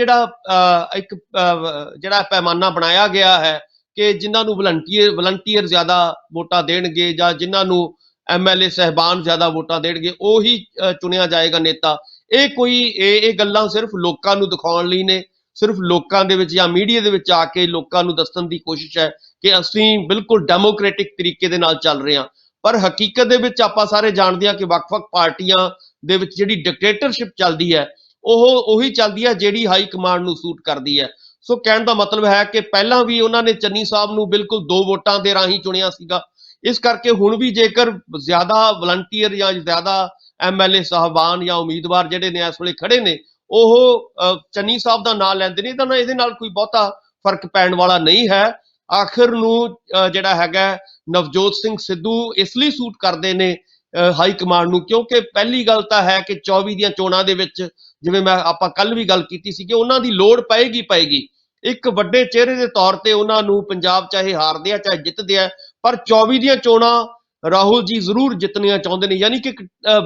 ਜਿਹੜਾ ਪੈਮਾਨਾ ਬਣਾਇਆ ਗਿਆ ਹੈ ਕਿ ਜਿਨ੍ਹਾਂ ਨੂੰ ਵਲੰਟੀਅਰ ਜ਼ਿਆਦਾ ਵੋਟਾਂ ਦੇਣਗੇ ਜਾਂ ਜਿਨ੍ਹਾਂ ਨੂੰ MLA ਸਹਿਬਾਨ ਜ਼ਿਆਦਾ ਵੋਟਾਂ ਦੇਣਗੇ ਉਹੀ ਚੁਣਿਆ ਜਾਏਗਾ ਨੇਤਾ। ਇਹ ਗੱਲਾਂ ਸਿਰਫ ਲੋਕਾਂ ਨੂੰ ਦਿਖਾਉਣ ਲਈ ਨੇ, ਸਿਰਫ ਲੋਕਾਂ ਦੇ ਵਿੱਚ ਜਾਂ ਮੀਡੀਆ ਦੇ ਵਿੱਚ ਆ ਕੇ ਲੋਕਾਂ ਨੂੰ ਦੱਸਣ ਦੀ ਕੋਸ਼ਿਸ਼ ਹੈ ਕਿ ਅਸੀਂ ਬਿਲਕੁਲ ਡੈਮੋਕ੍ਰੈਟਿਕ ਤਰੀਕੇ ਦੇ ਨਾਲ ਚੱਲ ਰਹੇ ਹਾਂ। ਪਰ ਹਕੀਕਤ ਦੇ ਵਿੱਚ ਆਪਾਂ ਸਾਰੇ ਜਾਣਦੇ ਹਾਂ ਕਿ ਵੱਖ-ਵੱਖ ਪਾਰਟੀਆਂ ਦੇ ਵਿੱਚ ਜਿਹੜੀ ਡਿਕਟੇਟਰਸ਼ਿਪ ਚੱਲਦੀ ਹੈ ਉਹੀ ਚੱਲਦੀ ਹੈ ਜਿਹੜੀ ਹਾਈ ਕਮਾਂਡ ਨੂੰ ਸੂਟ ਕਰਦੀ ਹੈ। ਸੋ ਕਹਿਣ ਦਾ ਮਤਲਬ ਹੈ ਕਿ ਪਹਿਲਾਂ ਵੀ ਉਹਨਾਂ ਨੇ ਚੰਨੀ ਸਾਹਿਬ ਨੂੰ ਬਿਲਕੁਲ 2 ਵੋਟਾਂ ਦੇ ਰਾਹੀਂ ਚੁਣਿਆ ਸੀਗਾ। ਇਸ ਕਰਕੇ ਹੁਣ ਵੀ ਜੇਕਰ ਜ਼ਿਆਦਾ ਵਲੰਟੀਅਰ ਜਾਂ ਜ਼ਿਆਦਾ MLA ਸਾਹਿਬਾਨ ਜਾਂ ਉਮੀਦਵਾਰ ਜਿਹੜੇ ਨੇ ਇਸ ਵੇਲੇ ਖੜੇ ਨੇ ਉਹ ਚੰਨੀ ਸਾਹਿਬ ਦਾ ਨਾਂ ਲੈਂਦੇ ਨੇ ਤਾਂ ਇਹਦੇ ਨਾਲ ਕੋਈ ਬਹੁਤਾ ਫਰਕ ਪੈਣ ਵਾਲਾ ਨਹੀਂ ਹੈ। ਆਖਿਰ ਨੂੰ ਜਿਹੜਾ ਹੈਗਾ ਨਵਜੋਤ ਸਿੰਘ ਸਿੱਧੂ ਇਸ ਲਈ ਸੂਟ ਕਰਦੇ ਨੇ ਹਾਈ ਕਮਾਂਡ ਨੂੰ, ਕਿਉਂਕਿ ਪਹਿਲੀ ਗੱਲ ਤਾਂ ਹੈ ਕਿ 24 ਦੀਆਂ ਚੋਣਾਂ ਦੇ ਵਿੱਚ, ਜਿਵੇਂ ਆਪਾਂ ਕੱਲ ਵੀ ਗੱਲ ਕੀਤੀ ਸੀ, ਕਿ ਉਹਨਾਂ ਦੀ ਲੋੜ ਪਏਗੀ। ਇੱਕ ਵੱਡੇ ਚਿਹਰੇ ਦੇ ਤੌਰ ਤੇ ਉਹਨਾਂ ਨੂੰ ਪੰਜਾਬ ਚਾਹੇ ਹਾਰਦੇ ਆ ਚਾਹੇ ਜਿੱਤਦੇ ਆ, ਪਰ 24 ਦੀਆਂ ਚੋਣਾਂ ਰਾਹੁਲ ਜੀ ਜ਼ਰੂਰ ਜਿੱਤਣੀਆਂ ਚਾਹੁੰਦੇ ਨੇ, ਯਾਨੀ ਕਿ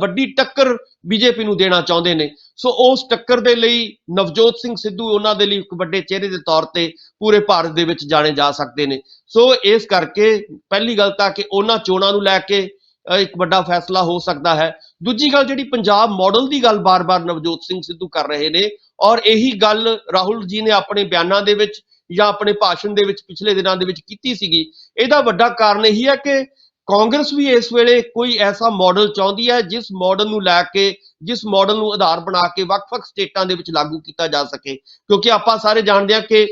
ਵੱਡੀ ਟੱਕਰ ਬੀਜੇਪੀ ਨੂੰ ਦੇਣਾ ਚਾਹੁੰਦੇ ਨੇ। ਸੋ ਉਸ ਟੱਕਰ ਦੇ ਲਈ ਨਵਜੋਤ ਸਿੰਘ ਸਿੱਧੂ ਉਹਨਾਂ ਦੇ ਲਈ ਇੱਕ ਵੱਡੇ ਚਿਹਰੇ ਦੇ ਤੌਰ ਤੇ ਪੂਰੇ ਭਾਰਤ ਦੇ ਵਿੱਚ ਜਾਣੇ ਜਾ ਸਕਦੇ ਨੇ। ਸੋ ਇਸ ਕਰਕੇ ਪਹਿਲੀ ਗੱਲ ਤਾਂ ਕਿ ਉਹਨਾਂ ਚੋਣਾਂ ਨੂੰ ਲੈ ਕੇ ਇੱਕ ਵੱਡਾ ਫੈਸਲਾ ਹੋ ਸਕਦਾ ਹੈ। ਦੂਜੀ ਗੱਲ, ਜਿਹੜੀ ਪੰਜਾਬ ਮਾਡਲ ਦੀ ਗੱਲ ਬਾਰ-ਬਾਰ ਨਵਜੋਤ ਸਿੰਘ ਸਿੱਧੂ ਕਰ ਰਹੇ ਨੇ, ਔਰ ਇਹੀ ਗੱਲ ਰਾਹੁਲ ਜੀ ਨੇ ਆਪਣੇ ਬਿਆਨਾਂ ਦੇ ਵਿੱਚ ਜਾਂ ਆਪਣੇ ਭਾਸ਼ਣ ਦੇ ਵਿੱਚ ਪਿਛਲੇ ਦਿਨਾਂ ਦੇ ਵਿੱਚ ਕੀਤੀ ਸੀਗੀ। ਇਹਦਾ ਵੱਡਾ ਕਾਰਨ ਇਹੀ ਹੈ ਕਿ ਕਾਂਗਰਸ ਵੀ ਇਸ ਵੇਲੇ ਕੋਈ ਐਸਾ ਮਾਡਲ ਚਾਹੁੰਦੀ ਹੈ ਜਿਸ ਮਾਡਲ ਨੂੰ ਲੈ ਕੇ, ਜਿਸ ਮਾਡਲ ਨੂੰ ਆਧਾਰ ਬਣਾ ਕੇ ਵੱਖ-ਵੱਖ ਸਟੇਟਾਂ ਦੇ ਵਿੱਚ ਲਾਗੂ ਕੀਤਾ ਜਾ ਸਕੇ, ਕਿਉਂਕਿ ਆਪਾਂ ਸਾਰੇ ਜਾਣਦੇ ਹਾਂ ਕਿ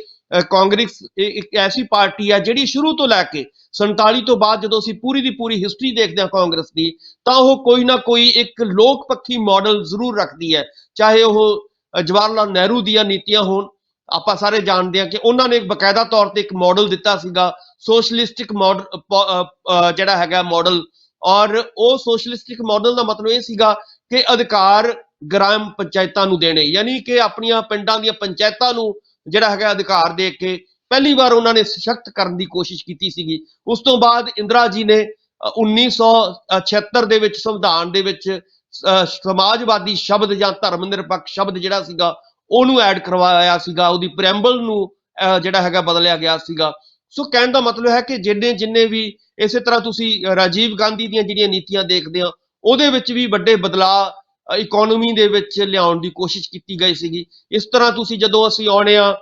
ਕਾਂਗਰਸ ਇੱਕ ਐਸੀ ਪਾਰਟੀ ਹੈ ਜਿਹੜੀ ਸ਼ੁਰੂ ਤੋਂ ਲੈ ਕੇ 47 ਤੋਂ ਬਾਅਦ ਜਦੋਂ ਅਸੀਂ ਪੂਰੀ ਦੀ ਪੂਰੀ ਹਿਸਟਰੀ ਦੇਖਦੇ ਹਾਂ ਕਾਂਗਰਸ ਦੀ, ਤਾਂ ਉਹ ਕੋਈ ਨਾ ਕੋਈ ਇੱਕ ਲੋਕ ਪੱਖੀ ਮਾਡਲ ਜ਼ਰੂਰ ਰੱਖਦੀ ਹੈ, ਚਾਹੇ ਉਹ ਜਵਾਹਰ ਲਾਲ ਨਹਿਰੂ ਦੀਆਂ ਨੀਤੀਆਂ ਹੋਣ। ਆਪਾਂ ਸਾਰੇ ਜਾਣਦੇ ਹਾਂ ਕਿ ਉਹਨਾਂ ਨੇ ਬਕਾਇਦਾ ਤੌਰ ਤੇ ਇੱਕ ਮਾਡਲ ਦਿੱਤਾ ਸੀਗਾ, ਸੋਸ਼ਲਿਸਟਿਕ ਮਾਡਲ ਜਿਹੜਾ ਹੈਗਾ ਮਾਡਲ, ਔਰ ਉਹ ਸੋਸ਼ਲਿਸਟਿਕ ਮਾਡਲ ਦਾ ਮਤਲਬ ਇਹ ਸੀਗਾ ਕਿ ਅਧਿਕਾਰ ਗ੍ਰਾਮ ਪੰਚਾਇਤਾਂ ਨੂੰ ਦੇਣੇ, ਯਾਨੀ ਕਿ ਆਪਣੀਆਂ ਪਿੰਡਾਂ ਦੀਆਂ ਪੰਚਾਇਤਾਂ ਨੂੰ ਜਿਹੜਾ ਹੈਗਾ ਅਧਿਕਾਰ ਦੇ ਕੇ ਪਹਿਲੀ ਵਾਰ ਉਹਨਾਂ ਨੇ ਸਸ਼ਕਤ ਕਰਨ ਦੀ ਕੋਸ਼ਿਸ਼ ਕੀਤੀ ਸੀਗੀ। ਉਸ ਤੋਂ ਬਾਅਦ ਇੰਦਰਾ ਜੀ ਨੇ 1976 ਦੇ ਵਿੱਚ ਸੰਵਿਧਾਨ ਦੇ ਵਿੱਚ ਸਮਾਜਵਾਦੀ ਸ਼ਬਦ ਜਾਂ ਧਰਮ ਨਿਰਪੱਖ ਸ਼ਬਦ ਜਿਹੜਾ ਸੀਗਾ ਉਹਨੂੰ ਐਡ ਕਰਵਾਇਆ ਸੀਗਾ, ਉਹਦੀ ਪ੍ਰੈਂਬਲ ਨੂੰ ਜਿਹੜਾ ਹੈਗਾ ਬਦਲਿਆ ਗਿਆ ਸੀਗਾ। ਸੋ ਕਹਿਣ ਦਾ ਮਤਲਬ ਹੈ ਕਿ ਜਿੰਨੇ ਵੀ, ਇਸੇ ਤਰ੍ਹਾਂ ਤੁਸੀਂ ਰਾਜੀਵ ਗਾਂਧੀ ਦੀਆਂ ਜਿਹੜੀਆਂ ਨੀਤੀਆਂ ਦੇਖਦੇ ਆ, ਉਹਦੇ ਵਿੱਚ ਵੀ ਵੱਡੇ ਬਦਲਾਅ ਇਕੋਨਮੀ ਦੇ ਵਿੱਚ ਲਿਆਉਣ ਦੀ ਕੋਸ਼ਿਸ਼ ਕੀਤੀ ਗਈ ਸੀਗੀ। ਇਸ ਤਰ੍ਹਾਂ ਤੁਸੀਂ ਜਦੋਂ ਅਸੀਂ ਆਉਣੇ ਆ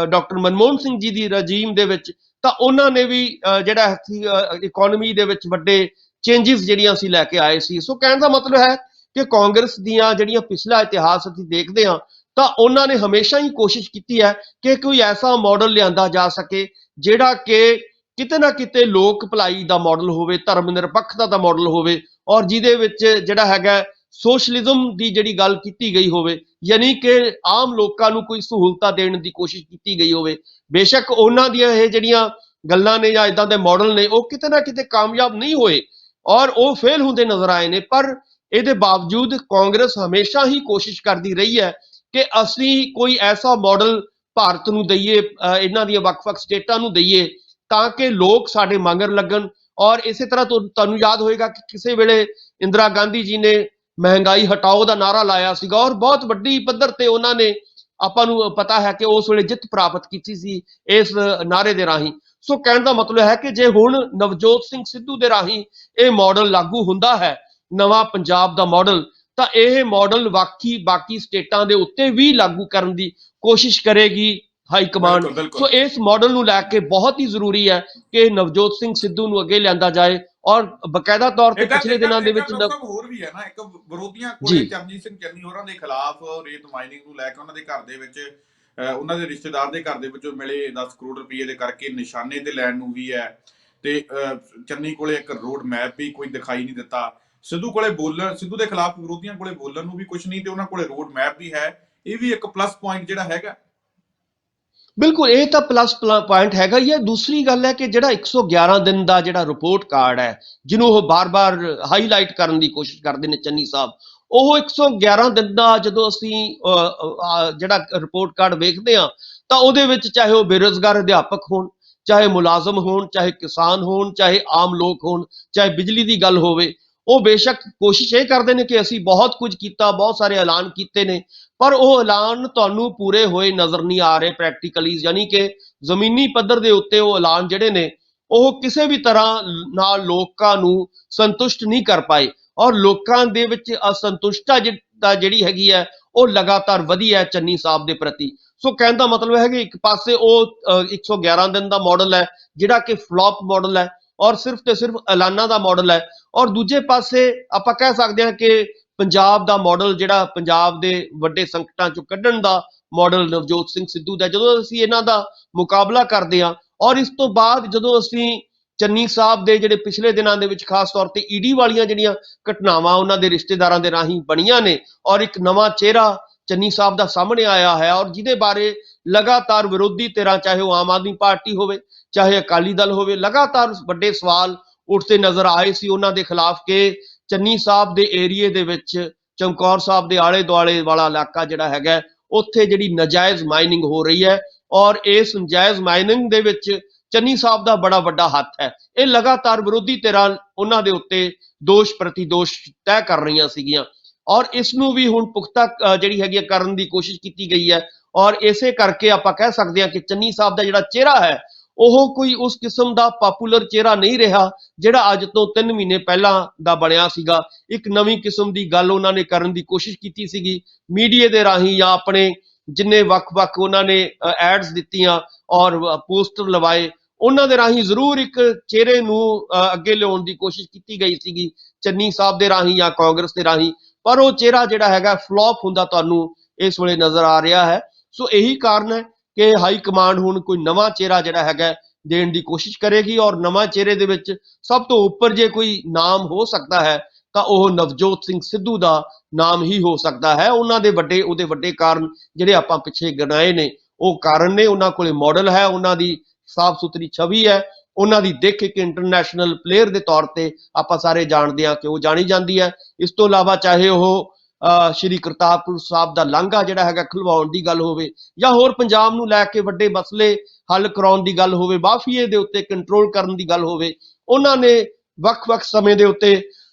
ਡਾਕਟਰ ਮਨਮੋਹਨ ਸਿੰਘ ਜੀ ਦੀ ਰਜੀਮ ਦੇ ਵਿੱਚ, ਤਾਂ ਉਹਨਾਂ ਨੇ ਵੀ ਜਿਹੜਾ ਸੀ ਇਕੋਨਮੀ ਦੇ ਵਿੱਚ ਵੱਡੇ ਚੇਂਜਿਸ ਜਿਹੜੀਆਂ ਅਸੀਂ ਲੈ ਕੇ ਆਏ ਸੀ। ਸੋ ਕਹਿਣ ਦਾ ਮਤਲਬ ਹੈ ਕਿ ਕਾਂਗਰਸ ਦੀਆਂ ਜਿਹੜੀਆਂ ਪਿਛਲਾ ਇਤਿਹਾਸ ਅਸੀਂ ਦੇਖਦੇ ਹਾਂ, ਤਾਂ ਉਹਨਾਂ ਨੇ ਹਮੇਸ਼ਾ ਹੀ ਕੋਸ਼ਿਸ਼ ਕੀਤੀ ਹੈ ਕਿ ਕੋਈ ਐਸਾ ਮਾਡਲ ਲਿਆਂਦਾ ਜਾ ਸਕੇ ਜਿਹੜਾ ਕਿ ਕਿਤੇ ਨਾ ਕਿਤੇ ਲੋਕ ਭਲਾਈ ਦਾ ਮਾਡਲ ਹੋਵੇ, ਧਰਮ ਨਿਰਪੱਖਤਾ ਦਾ ਮਾਡਲ ਹੋਵੇ, ਔਰ ਜਿਹਦੇ ਵਿੱਚ ਜਿਹੜਾ ਹੈਗਾ ਸੋਸ਼ਲਿਜ਼ਮ ਦੀ ਜਿਹੜੀ ਗੱਲ ਕੀਤੀ ਗਈ ਹੋਵੇ, ਯਾਨੀ ਕਿ ਆਮ ਲੋਕਾਂ ਨੂੰ ਕੋਈ ਸਹੂਲਤਾਂ ਦੇਣ ਦੀ ਕੋਸ਼ਿਸ਼ ਕੀਤੀ ਗਈ ਹੋਵੇ। ਬੇਸ਼ੱਕ ਉਹਨਾਂ ਦੀਆਂ ਇਹ ਜਿਹੜੀਆਂ ਗੱਲਾਂ ਨੇ ਜਾਂ ਇਦਾਂ ਦੇ ਮਾਡਲ ਨੇ ਉਹ ਕਿਤੇ ਨਾ ਕਿਤੇ ਕਾਮਯਾਬ ਨਹੀਂ ਹੋਏ ਔਰ ਉਹ ਫੇਲ ਹੁੰਦੇ ਨਜ਼ਰ ਆਏ ਨੇ, ਪਰ ਇਹਦੇ ਬਾਵਜੂਦ ਕਾਂਗਰਸ ਹਮੇਸ਼ਾ ਹੀ ਕੋਸ਼ਿਸ਼ ਕਰਦੀ ਰਹੀ ਹੈ ਕਿ ਅਸੀਂ ਕੋਈ ਐਸਾ ਮਾਡਲ ਭਾਰਤ ਨੂੰ ਦਈਏ, ਇਹਨਾਂ ਦੀਆਂ ਵੱਖ-ਵੱਖ ਸਟੇਟਾਂ ਨੂੰ ਦਈਏ, ਤਾਂ ਕਿ ਲੋਕ ਸਾਡੇ ਮਗਰ ਲੱਗਣ। ਔਰ ਇਸੇ ਤਰ੍ਹਾਂ ਤੁਹਾਨੂੰ ਯਾਦ ਹੋਏਗਾ ਕਿ ਕਿਸੇ ਵੇਲੇ ਇੰਦਰਾ ਗਾਂਧੀ ਜੀ ਨੇ ਮਹਿੰਗਾਈ ਹਟਾਓ ਦਾ ਨਾਰਾ ਲਾਇਆ ਸੀਗਾ, ਔਰ ਬਹੁਤ ਵੱਡੀ ਪੱਧਰ ਤੇ ਉਹਨਾਂ ਨੇ, ਆਪਾਂ ਨੂੰ ਪਤਾ ਹੈ ਕਿ ਉਸ ਵੇਲੇ ਜਿੱਤ ਪ੍ਰਾਪਤ ਕੀਤੀ ਸੀ ਇਸ ਨਾਰੇ ਦੇ ਰਾਹੀਂ। ਸੋ ਕਹਿਣ ਦਾ ਮਤਲਬ ਹੈ ਕਿ ਜੇ ਹੁਣ ਨਵਜੋਤ ਸਿੰਘ ਸਿੱਧੂ ਦੇ ਰਾਹੀਂ ਇਹ ਮਾਡਲ ਲਾਗੂ ਹੁੰਦਾ ਹੈ, ਨਵਾਂ ਪੰਜਾਬ ਦਾ ਮਾਡਲ, ਤਾਂ ਇਹ ਮਾਡਲ ਬਾਕੀ ਸਟੇਟਾਂ ਦੇ ਉੱਤੇ ਵੀ ਲਾਗੂ ਕਰਨ ਦੀ ਕੋਸ਼ਿਸ਼ ਕਰੇਗੀ ਹਾਈ ਕਮਾਂਡ। ਸੋ ਇਸ ਮਾਡਲ ਨੂੰ ਲੈ ਕੇ ਬਹੁਤ ਹੀ ਜ਼ਰੂਰੀ ਹੈ ਕਿ ਨਵਜੋਤ ਸਿੰਘ ਸਿੱਧੂ ਨੂੰ ਅੱਗੇ ਲਿਆਂਦਾ ਜਾਏ, ਔਰ ਬਕਾਇਦਾ ਤੌਰ ਤੇ ਪਿਛਲੇ ਦਿਨਾਂ ਦੇ ਵਿੱਚ ਹੋਰ ਵੀ ਹੈ ਨਾ, ਇੱਕ ਵਿਰੋਧੀਆਂ ਕੋਲੇ ਚਰਨਜੀਤ ਸਿੰਘ ਚੰਨੀ ਹੋਰਾਂ ਦੇ ਖਿਲਾਫ ਰੇਤ ਮਾਈਨਿੰਗ ਨੂੰ ਲੈ ਕੇ ਉਹਨਾਂ ਦੇ ਘਰ ਦੇ ਵਿੱਚ, ਉਹਨਾਂ ਦੇ ਰਿਸ਼ਤੇਦਾਰ ਦੇ ਘਰ ਦੇ ਵਿੱਚੋਂ ਮਿਲੇ 10 ਕਰੋੜ ਰੁਪਏ ਦੇ ਕਰਕੇ ਨਿਸ਼ਾਨੇ ਤੇ ਲੈਣ ਨੂੰ ਵੀ ਹੈ, ਤੇ ਚੰਨੀ ਕੋਲੇ ਇੱਕ ਰੋਡ ਮੈਪ ਵੀ ਕੋਈ ਦਿਖਾਈ ਨਹੀਂ ਦਿੱਤਾ। ਸਿੱਧੂ ਕੋਲੇ ਸਿੱਧੂ ਦੇ ਖਿਲਾਫ ਵਿਰੋਧੀਆਂ ਕੋਲੇ ਬੋਲਣ ਨੂੰ ਵੀ ਕੁਝ ਨਹੀਂ, ਤੇ ਉਹਨਾਂ ਕੋਲੇ ਰੋਡ ਮੈਪ ਵੀ ਹੈ। ਇਹ ਵੀ ਇੱਕ ਪਲੱਸ ਪੁਆਇੰਟ ਜਿਹੜਾ ਹੈਗਾ। ਬਿਲਕੁਲ, ਇਹ ਤਾਂ ਪਲੱਸ ਪੁਆਇੰਟ ਹੈਗਾ ਹੀ ਹੈ। ਦੂਸਰੀ ਗੱਲ ਹੈ ਕਿ ਜਿਹੜਾ 111 ਦਿਨ ਦਾ ਜਿਹੜਾ ਰਿਪੋਰਟ ਕਾਰਡ ਹੈ, ਜਿਹਨੂੰ ਉਹ ਬਾਰ-ਬਾਰ ਹਾਈਲਾਈਟ ਕਰਨ ਦੀ ਕੋਸ਼ਿਸ਼ ਕਰਦੇ ਨੇ ਚੰਨੀ ਸਾਹਿਬ, ਉਹ 111 ਦਿਨ ਦਾ ਜਦੋਂ ਅਸੀਂ ਜਿਹੜਾ ਰਿਪੋਰਟ ਕਾਰਡ ਵੇਖਦੇ ਹਾਂ, ਤਾਂ ਉਹਦੇ ਵਿੱਚ ਚਾਹੇ ਉਹ ਬੇਰੁਜ਼ਗਾਰ ਅਧਿਆਪਕ ਹੋਣ, ਚਾਹੇ ਮੁਲਾਜ਼ਮ ਹੋਣ, ਚਾਹੇ ਕਿਸਾਨ ਹੋਣ, ਚਾਹੇ ਆਮ ਲੋਕ ਹੋਣ, ਚਾਹੇ ਬਿਜਲੀ ਦੀ ਗੱਲ ਹੋਵੇ, ਉਹ ਬੇਸ਼ੱਕ ਕੋਸ਼ਿਸ਼ ਇਹ ਕਰਦੇ ਨੇ ਕਿ ਅਸੀਂ ਬਹੁਤ ਕੁਝ ਕੀਤਾ, ਬਹੁਤ ਸਾਰੇ ਐਲਾਨ ਕੀਤੇ ਨੇ, ਪਰ ਉਹ ਐਲਾਨ ਤੁਹਾਨੂੰ ਪੂਰੇ ਹੋਏ ਨਜ਼ਰ ਨਹੀਂ ਆ ਰਹੇ ਪ੍ਰੈਕਟੀਕਲੀ, ਯਾਨੀ ਕਿ ਜ਼ਮੀਨੀ ਪੱਧਰ ਦੇ ਉੱਤੇ ਉਹ ਐਲਾਨ ਜਿਹੜੇ ਨੇ ਉਹ ਕਿਸੇ ਵੀ ਤਰ੍ਹਾਂ ਨਾਲ ਲੋਕਾਂ ਨੂੰ ਸੰਤੁਸ਼ਟ ਨਹੀਂ ਕਰ ਪਾਏ, ਔਰ ਲੋਕਾਂ ਦੇ ਵਿੱਚ ਅਸੰਤੁਸ਼ਟਤਾ ਜਿਹੜੀ ਹੈਗੀ ਹੈ ਉਹ ਲਗਾਤਾਰ ਵਧੀ ਹੈ ਚੰਨੀ ਸਾਹਿਬ ਦੇ ਪ੍ਰਤੀ। ਸੋ ਕਹਿਣ ਦਾ ਮਤਲਬ ਹੈ ਕਿ ਇੱਕ ਪਾਸੇ ਉਹ 111 ਦਿਨ ਦਾ ਮਾਡਲ ਹੈ ਜਿਹੜਾ ਕਿ ਫਲॉप ਮਾਡਲ ਹੈ ਔਰ ਸਿਰਫ ਤੇ ਸਿਰਫ ਐਲਾਨਾਂ ਦਾ ਮਾਡਲ ਹੈ, ਔਰ ਦੂਜੇ ਪਾਸੇ ਆਪਾਂ ਕਹਿ ਸਕਦੇ ਹਾਂ ਕਿ ਪੰਜਾਬ ਦਾ ਮਾਡਲ ਜਿਹੜਾ ਪੰਜਾਬ ਦੇ ਵੱਡੇ ਸੰਕਟਾਂ ਚੋਂ ਕੱਢਣ ਦਾ ਮਾਡਲ ਨਵਜੋਤ ਸਿੰਘ ਸਿੱਧੂ ਦਾ, ਜਦੋਂ ਅਸੀਂ ਇਹਨਾਂ ਦਾ ਮੁਕਾਬਲਾ ਕਰਦੇ ਹਾਂ, ਔਰ ਇਸ ਤੋਂ ਬਾਅਦ ਜਦੋਂ ਅਸੀਂ ਚੰਨੀ ਸਾਹਿਬ ਦੇ ਜਿਹੜੇ ਪਿਛਲੇ ਦਿਨਾਂ ਦੇ ਵਿੱਚ ਖਾਸ ਤੌਰ ਤੇ ਈਡੀ ਵਾਲੀਆਂ ਜਿਹੜੀਆਂ ਘਟਨਾਵਾਂ ਉਹਨਾਂ ਦੇ ਰਿਸ਼ਤੇਦਾਰਾਂ ਦੇ ਰਾਹੀਂ ਬਣੀਆਂ ਨੇ, ਔਰ ਇੱਕ ਨਵਾਂ ਚਿਹਰਾ ਚੰਨੀ ਸਾਹਿਬ ਦਾ ਸਾਹਮਣੇ ਆਇਆ ਹੈ, ਔਰ ਜਿਹਦੇ ਬਾਰੇ ਲਗਾਤਾਰ ਵਿਰੋਧੀ ਧਿਰਾਂ, ਚਾਹੇ ਉਹ ਆਮ ਆਦਮੀ ਪਾਰਟੀ ਹੋਵੇ, ਚਾਹੇ ਅਕਾਲੀ ਦਲ ਹੋਵੇ, ਲਗਾਤਾਰ ਵੱਡੇ ਸਵਾਲ ਉੱਠਦੇ ਨਜ਼ਰ ਆਏ ਸੀ ਉਹਨਾਂ ਦੇ ਖਿਲਾਫ ਕਿ ਚੰਨੀ ਸਾਹਿਬ ਦੇ ਏਰੀਏ ਦੇ ਵਿੱਚ ਚਮਕੌਰ ਸਾਹਿਬ ਦੇ ਆਲੇ ਦੁਆਲੇ ਵਾਲਾ ਇਲਾਕਾ ਜਿਹੜਾ ਹੈਗਾ ਉੱਥੇ ਜਿਹੜੀ ਨਜਾਇਜ਼ ਮਾਈਨਿੰਗ ਹੋ ਰਹੀ ਹੈ ਔਰ ਇਸ ਨਜਾਇਜ਼ ਮਾਈਨਿੰਗ ਦੇ ਵਿੱਚ ਚੰਨੀ ਸਾਹਿਬ ਦਾ ਬੜਾ ਵੱਡਾ ਹੱਥ ਹੈ। ਇਹ ਲਗਾਤਾਰ ਵਿਰੋਧੀ ਧਿਰਾਂ ਉਹਨਾਂ ਦੇ ਉੱਤੇ ਦੋਸ਼ ਪ੍ਰਤੀ ਦੋਸ਼ ਤੈਅ ਕਰ ਰਹੀਆਂ ਸੀਗੀਆਂ ਔਰ ਇਸ ਨੂੰ ਵੀ ਹੁਣ ਪੁਖਤਾ ਜਿਹੜੀ ਹੈਗੀ ਕਰਨ ਦੀ ਕੋਸ਼ਿਸ਼ ਕੀਤੀ ਗਈ ਹੈ ਔਰ ਇਸੇ ਕਰਕੇ ਆਪਾਂ ਕਹਿ ਸਕਦੇ ਹਾਂ ਕਿ ਚੰਨੀ ਸਾਹਿਬ ਦਾ ਜਿਹੜਾ ਚਿਹਰਾ ਹੈ ਉਹ ਕੋਈ ਉਸ ਕਿਸਮ ਦਾ ਪਪੂਲਰ ਚਿਹਰਾ ਨਹੀਂ ਰਿਹਾ ਜਿਹੜਾ ਅੱਜ ਤੋਂ 3 ਮਹੀਨੇ ਪਹਿਲਾਂ ਦਾ ਬਣਿਆ ਸੀਗਾ। ਇੱਕ ਨਵੀਂ ਕਿਸਮ ਦੀ ਗੱਲ ਉਹਨਾਂ ਨੇ ਕਰਨ ਦੀ ਕੋਸ਼ਿਸ਼ ਕੀਤੀ ਸੀਗੀ ਮੀਡੀਆ ਦੇ ਰਾਹੀਂ ਜਾਂ ਆਪਣੇ ਜਿੰਨੇ ਵੱਖ-ਵੱਖ ਉਹਨਾਂ ਨੇ ਐਡਸ ਦਿੱਤੀਆਂ ਔਰ ਪੋਸਟਰ ਲਵਾਏ ਉਹਨਾਂ ਦੇ ਰਾਹੀਂ ਜ਼ਰੂਰ ਇੱਕ ਚਿਹਰੇ ਨੂੰ ਅੱਗੇ ਲਿਆਉਣ ਦੀ ਕੋਸ਼ਿਸ਼ ਕੀਤੀ ਗਈ ਸੀਗੀ ਚੰਨੀ ਸਾਹਿਬ ਦੇ ਰਾਹੀਂ ਜਾਂ ਕਾਂਗਰਸ ਦੇ ਰਾਹੀਂ, ਪਰ ਉਹ ਚਿਹਰਾ ਜਿਹੜਾ ਹੈਗਾ ਫਲॉप ਹੁੰਦਾ ਤੁਹਾਨੂੰ ਇਸ ਵੇਲੇ ਨਜ਼ਰ ਆ ਰਿਹਾ ਹੈ। ਸੋ ਇਹੀ ਕਾਰਨ ਹੈ ਕਿ ਹਾਈ ਕਮਾਂਡ ਹੁਣ ਕੋਈ ਨਵਾਂ ਚਿਹਰਾ ਜਿਹੜਾ ਹੈਗਾ ਦੇਣ ਦੀ ਕੋਸ਼ਿਸ਼ ਕਰੇਗੀ ਔਰ ਨਵਾਂ ਚਿਹਰੇ ਦੇ ਵਿੱਚ ਸਭ ਤੋਂ ਉੱਪਰ ਜੇ ਕੋਈ ਨਾਮ ਹੋ ਸਕਦਾ ਹੈ ਤਾਂ ਉਹ ਨਵਜੋਤ ਸਿੰਘ ਸਿੱਧੂ ਦਾ ਨਾਮ ਹੀ ਹੋ ਸਕਦਾ ਹੈ। ਉਹਨਾਂ ਦੇ ਉਹਦੇ ਵੱਡੇ ਕਾਰਨ ਜਿਹੜੇ ਆਪਾਂ ਪਿੱਛੇ ਗਿਣਾਏ ਨੇ ਉਹ ਕਾਰਨ ਨੇ। ਉਹਨਾਂ ਕੋਲੇ ਮਾਡਲ ਹੈ, ਉਹਨਾਂ ਦੀ ਸਾਫ਼ ਸੁਥਰੀ ਛਵੀ ਹੈ, ਉਹਨਾਂ ਦੀ ਦਿੱਖ ਇੱਕ ਇੰਟਰਨੈਸ਼ਨਲ ਪਲੇਅਰ ਦੇ ਤੌਰ ਤੇ ਆਪਾਂ ਸਾਰੇ ਜਾਣਦੇ ਹਾਂ ਕਿ ਉਹ ਜਾਣੀ ਜਾਂਦੀ ਹੈ। ਇਸ ਤੋਂ ਇਲਾਵਾ ਚਾਹੇ ਉਹ ਸ਼੍ਰੀ ਕਰਤਾਰਪੁਰ ਸਾਹਿਬ ਦਾ ਲਾਂਘਾ ਜਿਹੜਾ ਹੈਗਾ ਖੁਲਵਾਉਣ ਦੀ ਗੱਲ ਹੋਵੇ ਜਾਂ ਹੋਰ ਪੰਜਾਬ ਨੂੰ ਲੈ ਕੇ ਵੱਡੇ ਮਸਲੇ ਹੱਲ ਕਰਾਉਣ ਦੀ ਗੱਲ ਹੋਵੇ, ਮਾਫੀਏ ਦੇ ਉੱਤੇ ਕੰਟਰੋਲ ਕਰਨ ਦੀ ਗੱਲ ਹੋਵੇ, ਉਹਨਾਂ ਨੇ ਵੱਖ-ਵੱਖ ਸਮੇਂ ਦੇ ਉੱਤੇ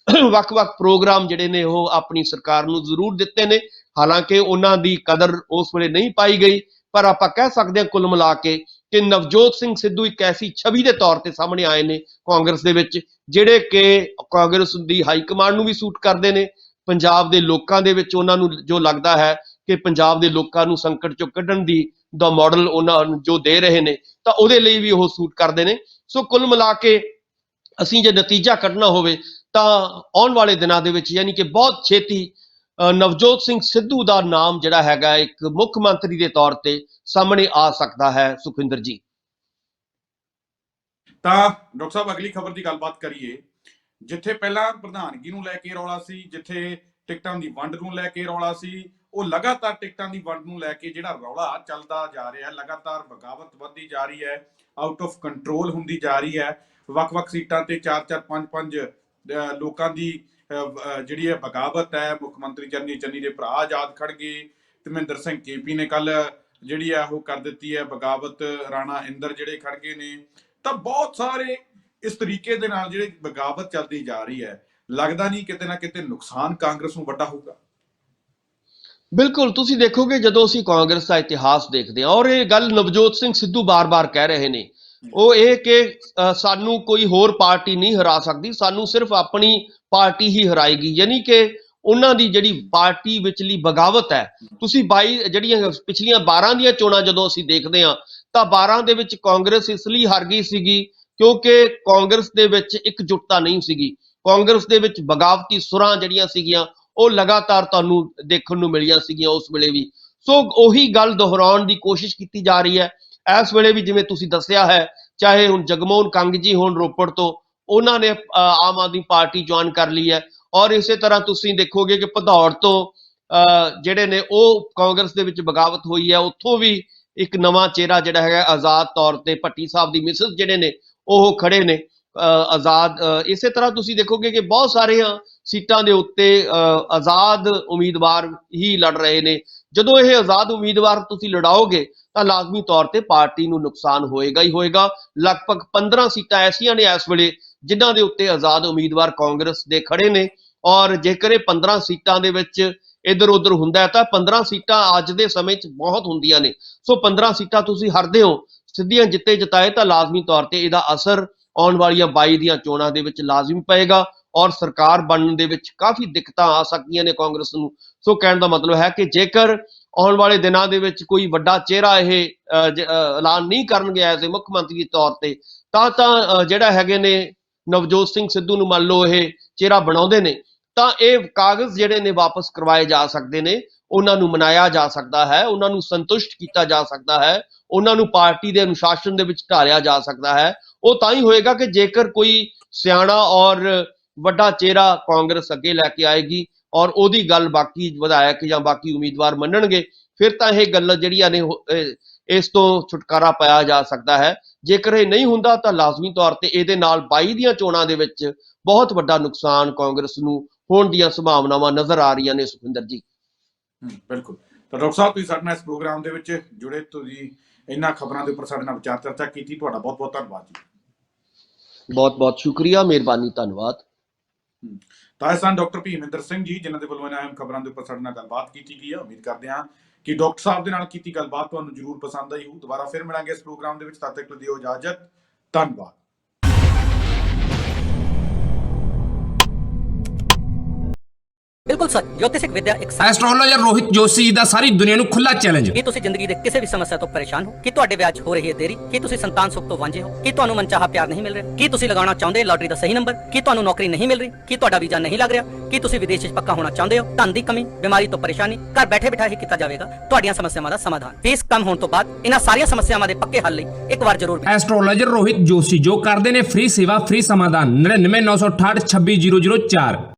ਵੱਖ-ਵੱਖ ਪ੍ਰੋਗਰਾਮ ਜਿਹੜੇ ਨੇ ਉਹ ਆਪਣੀ ਸਰਕਾਰ ਨੂੰ ਜ਼ਰੂਰ ਦਿੱਤੇ ਨੇ। ਹਾਲਾਂਕਿ ਉਹਨਾਂ ਦੀ ਕਦਰ ਉਸ ਵੇਲੇ ਨਹੀਂ ਪਾਈ ਗਈ, ਪਰ ਆਪਾਂ ਕਹਿ ਸਕਦੇ ਹਾਂ ਕੁੱਲ ਮਿਲਾ ਕੇ ਕਿ ਨਵਜੋਤ ਸਿੰਘ ਸਿੱਧੂ ਇੱਕ ਐਸੀ ਛਵੀ ਦੇ ਤੌਰ ਤੇ ਸਾਹਮਣੇ ਆਏ ਨੇ ਕਾਂਗਰਸ ਦੇ ਵਿੱਚ ਜਿਹੜੇ ਕਿ ਕਾਂਗਰਸ ਦੀ ਹਾਈ ਕਮਾਂਡ ਨੂੰ ਵੀ ਸੂਟ ਕਰਦੇ ਨੇ। ਪੰਜਾਬ ਦੇ ਲੋਕਾਂ ਦੇ ਵਿੱਚ ਉਹਨਾਂ ਨੂੰ ਜੋ ਲੱਗਦਾ ਹੈ ਕਿ ਪੰਜਾਬ ਦੇ ਲੋਕਾਂ ਨੂੰ ਸੰਕਟ ਚੋਂ ਕੱਢਣ ਦਾ ਮਾਡਲ ਉਹਨਾਂ ਨੂੰ ਜੋ ਦੇ ਰਹੇ ਨੇ ਤਾਂ ਉਹਦੇ ਲਈ ਵੀ ਉਹ ਸੂਟ ਕਰਦੇ ਨੇ। ਸੋ ਕੁੱਲ ਮਿਲਾ ਕੇ ਅਸੀਂ ਜੇ ਨਤੀਜਾ ਕੱਢਣਾ ਹੋਵੇ ਤਾਂ ਆਉਣ ਵਾਲੇ ਦਿਨਾਂ ਦੇ ਵਿੱਚ ਯਾਨੀ ਕਿ ਬਹੁਤ ਛੇਤੀ ਨਵਜੋਤ ਸਿੰਘ ਸਿੱਧੂ ਦਾ ਨਾਮ ਜਿਹੜਾ ਹੈਗਾ ਇੱਕ ਮੁੱਖ ਮੰਤਰੀ ਦੇ ਤੌਰ ਤੇ ਸਾਹਮਣੇ ਆ ਸਕਦਾ ਹੈ। ਸੁਖਵਿੰਦਰ ਜੀ, ਤਾਂ ਡਾਕਟਰ ਸਾਹਿਬ ਅਗਲੀ ਖਬਰ ਦੀ ਗੱਲਬਾਤ ਕਰੀਏ। ਜਿੱਥੇ ਪਹਿਲਾਂ ਪ੍ਰਧਾਨਗੀ ਨੂੰ ਲੈ ਕੇ ਰੌਲਾ ਸੀ, ਜਿੱਥੇ ਟਿਕਟਾਂ ਦੀ ਵੰਡ ਨੂੰ ਲੈ ਕੇ ਰੌਲਾ ਸੀ, ਉਹ ਲਗਾਤਾਰ ਟਿਕਟਾਂ ਦੀ ਵੰਡ ਨੂੰ ਲੈ ਕੇ ਜਿਹੜਾ ਰੌਲਾ ਚੱਲਦਾ ਜਾ ਰਿਹਾ ਹੈ, ਲਗਾਤਾਰ ਬਗਾਵਤ ਵੱਧਦੀ ਜਾ ਰਹੀ ਹੈ, ਆਊਟ ਆਫ ਕੰਟਰੋਲ ਹੁੰਦੀ ਜਾ ਰਹੀ ਹੈ। ਵੱਖ-ਵੱਖ ਸੀਟਾਂ ਤੇ 4-4 5-5 ਲੋਕਾਂ ਦੀ ਜਿਹੜੀ ਹੈ ਬਗਾਵਤ ਹੈ। ਮੁੱਖ ਮੰਤਰੀ ਚੰਨੀ ਦੇ ਭਰਾ ਆਜ਼ਾਦ ਖੜ ਗਏ, ਧਰਮਿੰਦਰ ਸਿੰਘ ਕੇਪੀ ਨੇ ਕੱਲ ਜਿਹੜੀ ਹੈ ਉਹ ਕਰ ਦਿੱਤੀ ਹੈ ਬਗਾਵਤ, ਰਾਣਾ ਇੰਦਰ ਜਿਹੜੇ ਖੜ ਗਏ ਨੇ। ਤਾਂ ਬਹੁਤ ਸਾਰੇ ਇਸ ਤਰੀਕੇ ਦੇ ਨਾਲ ਜਿਹੜੀ ਬਗਾਵਤ ਚੱਲਦੀ ਜਾ ਰਹੀ ਹੈ, ਲੱਗਦਾ ਨਹੀਂ ਕਿਤੇ ਨਾ ਕਿਤੇ ਨੁਕਸਾਨ ਕਾਂਗਰਸ ਨੂੰ ਵੱਡਾ ਹੋਊਗਾ। ਬਿਲਕੁਲ, ਤੁਸੀਂ ਦੇਖੋਗੇ ਜਦੋਂ ਅਸੀਂ ਕਾਂਗਰਸ ਦਾ ਇਤਿਹਾਸ ਦੇਖਦੇ ਹਾਂ ਔਰ ਇਹ ਗੱਲ ਨਵਜੋਤ ਸਿੰਘ ਸਿੱਧੂ ਬਾਰ-ਬਾਰ ਕਹਿ ਰਹੇ ਨੇ ਉਹ ਇਹ ਕਿ ਸਾਨੂੰ ਕੋਈ ਹੋਰ ਪਾਰਟੀ ਨਹੀਂ ਹਰਾ ਸਕਦੀ, ਸਾਨੂੰ ਸਿਰਫ ਆਪਣੀ ਪਾਰਟੀ ਹੀ ਹਰਾਏਗੀ। ਯਾਨੀ ਕਿ ਉਹਨਾਂ ਦੀ ਜਿਹੜੀ ਪਾਰਟੀ ਵਿਚਲੀ ਬਗਾਵਤ ਹੈ, ਤੁਸੀਂ 22 ਜਿਹੜੀਆਂ ਪਿਛਲੀਆਂ 12 ਦੀਆਂ ਚੋਣਾਂ ਜਦੋਂ ਅਸੀਂ ਦੇਖਦੇ ਹਾਂ ਤਾਂ 12 ਦੇ ਵਿੱਚ ਕਾਂਗਰਸ ਇਸ ਲਈ ਹਾਰ ਗਈ ਸੀਗੀ ਕਿਉਂਕਿ ਕਾਂਗਰਸ ਦੇ ਵਿੱਚ ਇਕਜੁੱਟਤਾ ਨਹੀਂ ਸੀਗੀ। ਕਾਂਗਰਸ ਦੇ ਵਿੱਚ ਬਗਾਵਤੀ ਸੁਰਾਂ ਜਿਹੜੀਆਂ ਸੀਗੀਆਂ ਉਹ ਲਗਾਤਾਰ ਤੁਹਾਨੂੰ ਦੇਖਣ ਨੂੰ ਮਿਲੀਆਂ ਸੀਗੀਆਂ ਉਸ ਵੇਲੇ ਵੀ। ਸੋ ਉਹੀ ਗੱਲ ਦੁਹਰਾਉਣ ਦੀ ਕੋਸ਼ਿਸ਼ ਕੀਤੀ ਜਾ ਰਹੀ ਹੈ ਇਸ ਵੇਲੇ ਵੀ। ਜਿਵੇਂ ਤੁਸੀਂ ਦੱਸਿਆ ਹੈ, ਚਾਹੇ ਹੁਣ ਜਗਮੋਹਨ ਕੰਗ ਜੀ ਹੁਣ ਰੋਪੜ ਤੋਂ, ਉਹਨਾਂ ਨੇ ਆਮ ਆਦਮੀ ਪਾਰਟੀ ਜੁਆਇਨ ਕਰ ਲਈ ਹੈ ਔਰ ਇਸੇ ਤਰ੍ਹਾਂ ਤੁਸੀਂ ਦੇਖੋਗੇ ਕਿ ਭਦੌੜ ਤੋਂ ਜਿਹੜੇ ਨੇ ਉਹ ਕਾਂਗਰਸ ਦੇ ਵਿੱਚ ਬਗਾਵਤ ਹੋਈ ਹੈ, ਉੱਥੋਂ ਵੀ ਇੱਕ ਨਵਾਂ ਚਿਹਰਾ ਜਿਹੜਾ ਹੈਗਾ ਆਜ਼ਾਦ ਤੌਰ ਤੇ ਭੱਟੀ ਸਾਹਿਬ ਦੀ ਮਿਸਿਸ ਜਿਹੜੇ ਨੇ ਉਹ ਖੜੇ ਨੇ ਆਜ਼ਾਦ। ਇਸੇ ਤਰ੍ਹਾਂ ਤੁਸੀਂ ਦੇਖੋਗੇ ਕਿ ਬਹੁਤ ਸਾਰੀਆਂ ਸੀਟਾਂ ਦੇ ਉੱਤੇ ਆਜ਼ਾਦ ਉਮੀਦਵਾਰ ਹੀ ਲੜ ਰਹੇ ਨੇ। ਜਦੋਂ ਇਹ ਆਜ਼ਾਦ ਉਮੀਦਵਾਰ ਤੁਸੀਂ ਲੜਾਓਗੇ ਤਾਂ ਲਾਜ਼ਮੀ ਤੌਰ ਤੇ ਪਾਰਟੀ ਨੂੰ ਨੁਕਸਾਨ ਹੋਏਗਾ ਹੀ ਹੋਏਗਾ। ਲਗਭਗ 15 ਸੀਟਾਂ ਐਸੀਆਂ ਨੇ ਇਸ ਵੇਲੇ ਜਿਨ੍ਹਾਂ ਦੇ ਉੱਤੇ ਆਜ਼ਾਦ ਉਮੀਦਵਾਰ ਕਾਂਗਰਸ ਦੇ ਖੜੇ ਨੇ ਔਰ ਜੇਕਰ ਇਹ 15 ਸੀਟਾਂ ਦੇ ਵਿੱਚ ਇੱਧਰ ਉੱਧਰ ਹੁੰਦਾ ਹੈ ਤਾਂ 15 ਸੀਟਾਂ ਅੱਜ ਦੇ ਸਮੇਂ 'ਚ ਬਹੁਤ ਹੁੰਦੀਆਂ ਨੇ। ਸੋ 15 ਸੀਟਾਂ ਤੁਸੀਂ ਹਾਰਦੇ ਹੋ, ਸਿੱਧੀਆਂ ਜਿੱਤੇ ਜਿਤਾਏ ਤਾਂ ਲਾਜ਼ਮੀ ਤੌਰ ਤੇ ਇਹਦਾ ਅਸਰ ਆਉਣ ਵਾਲੀਆਂ 22 ਦੀਆਂ ਚੋਣਾਂ ਦੇ ਵਿੱਚ ਲਾਜ਼ਮੀ ਪਏਗਾ ਔਰ ਸਰਕਾਰ ਬਣਨ ਦੇ ਵਿੱਚ ਕਾਫੀ ਦਿੱਕਤਾਂ ਆ ਸਕਦੀਆਂ ਨੇ ਕਾਂਗਰਸ ਨੂੰ। ਸੋ ਕਹਿਣ ਦਾ ਮਤਲਬ ਹੈ ਕਿ ਜੇਕਰ ਆਉਣ ਵਾਲੇ ਦਿਨਾਂ ਦੇ ਵਿੱਚ ਕੋਈ ਵੱਡਾ ਚਿਹਰਾ ਇਹ ਐਲਾਨ ਨਹੀਂ ਕਰਨਗੇ ਐਜ਼ ਏ ਮੁੱਖ ਮੰਤਰੀ ਦੇ ਤੌਰ ਤੇ ਤਾਂ ਜਿਹੜਾ ਹੈਗੇ ਨੇ ਨਵਜੋਤ ਸਿੰਘ ਸਿੱਧੂ ਨੂੰ ਮੰਨ ਲਓ ਇਹ ਚਿਹਰਾ ਬਣਾਉਂਦੇ ਨੇ ਤਾਂ ਇਹ ਕਾਗਜ਼ ਜਿਹੜੇ ਨੇ ਵਾਪਸ ਕਰਵਾਏ ਜਾ ਸਕਦੇ ਨੇ, ਉਹਨਾਂ ਨੂੰ ਮਨਾਇਆ ਜਾ ਸਕਦਾ ਹੈ, ਉਹਨਾਂ ਨੂੰ ਸੰਤੁਸ਼ਟ ਕੀਤਾ ਜਾ ਸਕਦਾ ਹੈ, ਉਹਨਾਂ ਨੂੰ ਪਾਰਟੀ ਦੇ ਅਨੁਸ਼ਾਸਨ ਦੇ ਵਿੱਚ ਢਾਲਿਆ ਜਾ ਸਕਦਾ ਹੈ। ਉਹ ਤਾਂ ਹੀ ਹੋਏਗਾ ਕਿ ਜੇਕਰ ਕੋਈ ਸਿਆਣਾ ਔਰ ਵੱਡਾ ਚਿਹਰਾ ਕਾਂਗਰਸ ਅੱਗੇ ਲੈ ਕੇ ਆਏਗੀ ਔਰ ਉਹਦੀ ਗੱਲ ਬਾਕੀ ਵਿਧਾਇਕ ਜਾਂ ਬਾਕੀ ਉਮੀਦਵਾਰ ਮੰਨਣਗੇ, ਫਿਰ ਤਾਂ ਇਹ ਗੱਲ ਜਿਹੜੀਆਂ ਨੇ ਇਸ ਤੋਂ ਛੁਟਕਾਰਾ ਪਾਇਆ ਜਾ ਸਕਦਾ ਹੈ। ਜੇਕਰ ਇਹ ਨਹੀਂ ਹੁੰਦਾ ਤਾਂ ਲਾਜ਼ਮੀ ਤੌਰ ਤੇ ਇਹਦੇ ਨਾਲ 22 ਦੀਆਂ ਚੋਣਾਂ ਦੇ ਵਿੱਚ ਬਹੁਤ ਵੱਡਾ ਨੁਕਸਾਨ ਕਾਂਗਰਸ ਨੂੰ ਹੋਣ ਦੀਆਂ ਸੰਭਾਵਨਾਵਾਂ ਨਜ਼ਰ ਆ ਰਹੀਆਂ ਨੇ। ਸੁਖਵਿੰਦਰ ਜੀ ਬਿਲਕੁਲ। ਤਾਂ ਡਾਕਟਰ ਸਾਹਿਬ ਤੁਸੀਂ ਸਾਡੇ ਨਾਲ ਇਸ ਪ੍ਰੋਗਰਾਮ ਦੇ ਵਿੱਚ ਜੁੜੇ, ਤੁਸੀਂ ਇਹਨਾਂ ਖਬਰਾਂ ਦੇ ਉੱਪਰ ਸਾਡੇ ਨਾਲ ਵਿਚਾਰ ਚਰਚਾ ਕੀਤੀ, ਤੁਹਾਡਾ ਬਹੁਤ ਬਹੁਤ ਧੰਨਵਾਦ ਜੀ। ਬਹੁਤ ਬਹੁਤ ਸ਼ੁਕਰੀਆ, ਮਿਹਰਬਾਨੀ, ਧੰਨਵਾਦ। ਤਾਂ ਇਹ ਸਨ ਡਾਕਟਰ ਭੀਮਿੰਦਰ ਸਿੰਘ ਜੀ, ਜਿਨ੍ਹਾਂ ਦੇ ਵੱਲੋਂ ਇਹਨਾਂ ਅਹਿਮ ਖਬਰਾਂ ਦੇ ਉੱਪਰ ਸਾਡੇ ਨਾਲ ਗੱਲਬਾਤ ਕੀਤੀ ਗਈ ਹੈ। ਉਮੀਦ ਕਰਦੇ ਹਾਂ ਕਿ ਡਾਕਟਰ ਸਾਹਿਬ ਦੇ ਨਾਲ ਕੀਤੀ ਗੱਲਬਾਤ ਤੁਹਾਨੂੰ ਜ਼ਰੂਰ ਪਸੰਦ ਆਈ ਹੋਊ। ਦੁਬਾਰਾ ਫਿਰ ਮਿਲਾਂਗੇ ਇਸ ਪ੍ਰੋਗਰਾਮ ਦੇ ਵਿੱਚ, ਤਦ ਤੱਕ ਦਿਓ ਇਜਾਜ਼ਤ, ਧੰਨਵਾਦ। ਬਿਲਕੁਲ ਸਰ, ਜੋਤਿਸ਼ਿਕ ਵਿਦਿਆ ਇੱਕ ਐਸਟ੍ਰੋਲੋਜਰ ਰੋਹਿਤ ਜੋਸ਼ੀ ਜੀ ਦਾ ਸਾਰੀ ਦੁਨੀਆ ਨੂੰ ਖੁੱਲਾ ਚੈਲੰਜ। ਕੀ ਤੁਸੀਂ ਜ਼ਿੰਦਗੀ ਦੇ ਕਿਸੇ ਵੀ ਸਮੱਸਿਆ ਤੋਂ ਪਰੇਸ਼ਾਨ ਹੋ? ਕੀ ਤੁਹਾਡੇ ਵਿਆਹ 'ਚ ਹੋ ਰਹੀ ਹੈ ਦੇਰੀ? ਕੀ ਤੁਸੀਂ ਸੰਤਾਨ ਸੁੱਖ ਤੋਂ ਵਾਂਝੇ ਹੋ? ਕੀ ਤੁਹਾਨੂੰ ਮਨਚਾਹਾ ਪਿਆਰ ਨਹੀਂ ਮਿਲ ਰਿਹਾ? ਕੀ ਤੁਸੀਂ ਲਗਾਉਣਾ ਚਾਹੁੰਦੇ ਲਾਟਰੀ ਦਾ ਸਹੀ ਨੰਬਰ? ਕੀ ਤੁਹਾਨੂੰ ਨੌਕਰੀ ਨਹੀਂ ਮਿਲ ਰਹੀ? ਕੀ ਤੁਹਾਡਾ ਵੀਜ਼ਾ ਨਹੀਂ ਲੱਗ ਰਿਹਾ? ਕੀ ਤੁਸੀਂ ਵਿਦੇਸ਼ 'ਚ ਪੱਕਾ ਹੋਣਾ ਚਾਹੁੰਦੇ ਹੋ? ਧਨ ਦੀ ਕਮੀ, ਬਿਮਾਰੀ ਤੋਂ ਪਰੇਸ਼ਾਨੀ, ਘਰ ਬੈਠੇ ਬਿਠਾਏ ਹੀ ਕੀਤਾ ਜਾਵੇਗਾ ਤੁਹਾਡੀਆਂ ਸਮੱਸਿਆਵਾਂ ਦਾ ਸਮਾਧਾਨ। ਫੀਸ ਕਮ ਹੋਣ ਤੋਂ ਬਾਅਦ ਇਹਨਾਂ ਸਾਰੀਆਂ ਸਮੱਸਿਆਵਾਂ ਦੇ ਪੱਕੇ ਹੱਲ ਲਈ ਇੱਕ ਵਾਰ ਜ਼ਰੂਰ ਐਸਟ੍ਰੋਲੋਜਰ ਰੋਹਿਤ ਜੋਸ਼ੀ ਜੋ ਕਰਦੇ ਨੇ ਫ੍ਰੀ ਸੇਵਾ, ਫ੍ਰੀ ਸਮਾਧਾਨ। 99 968 26 004।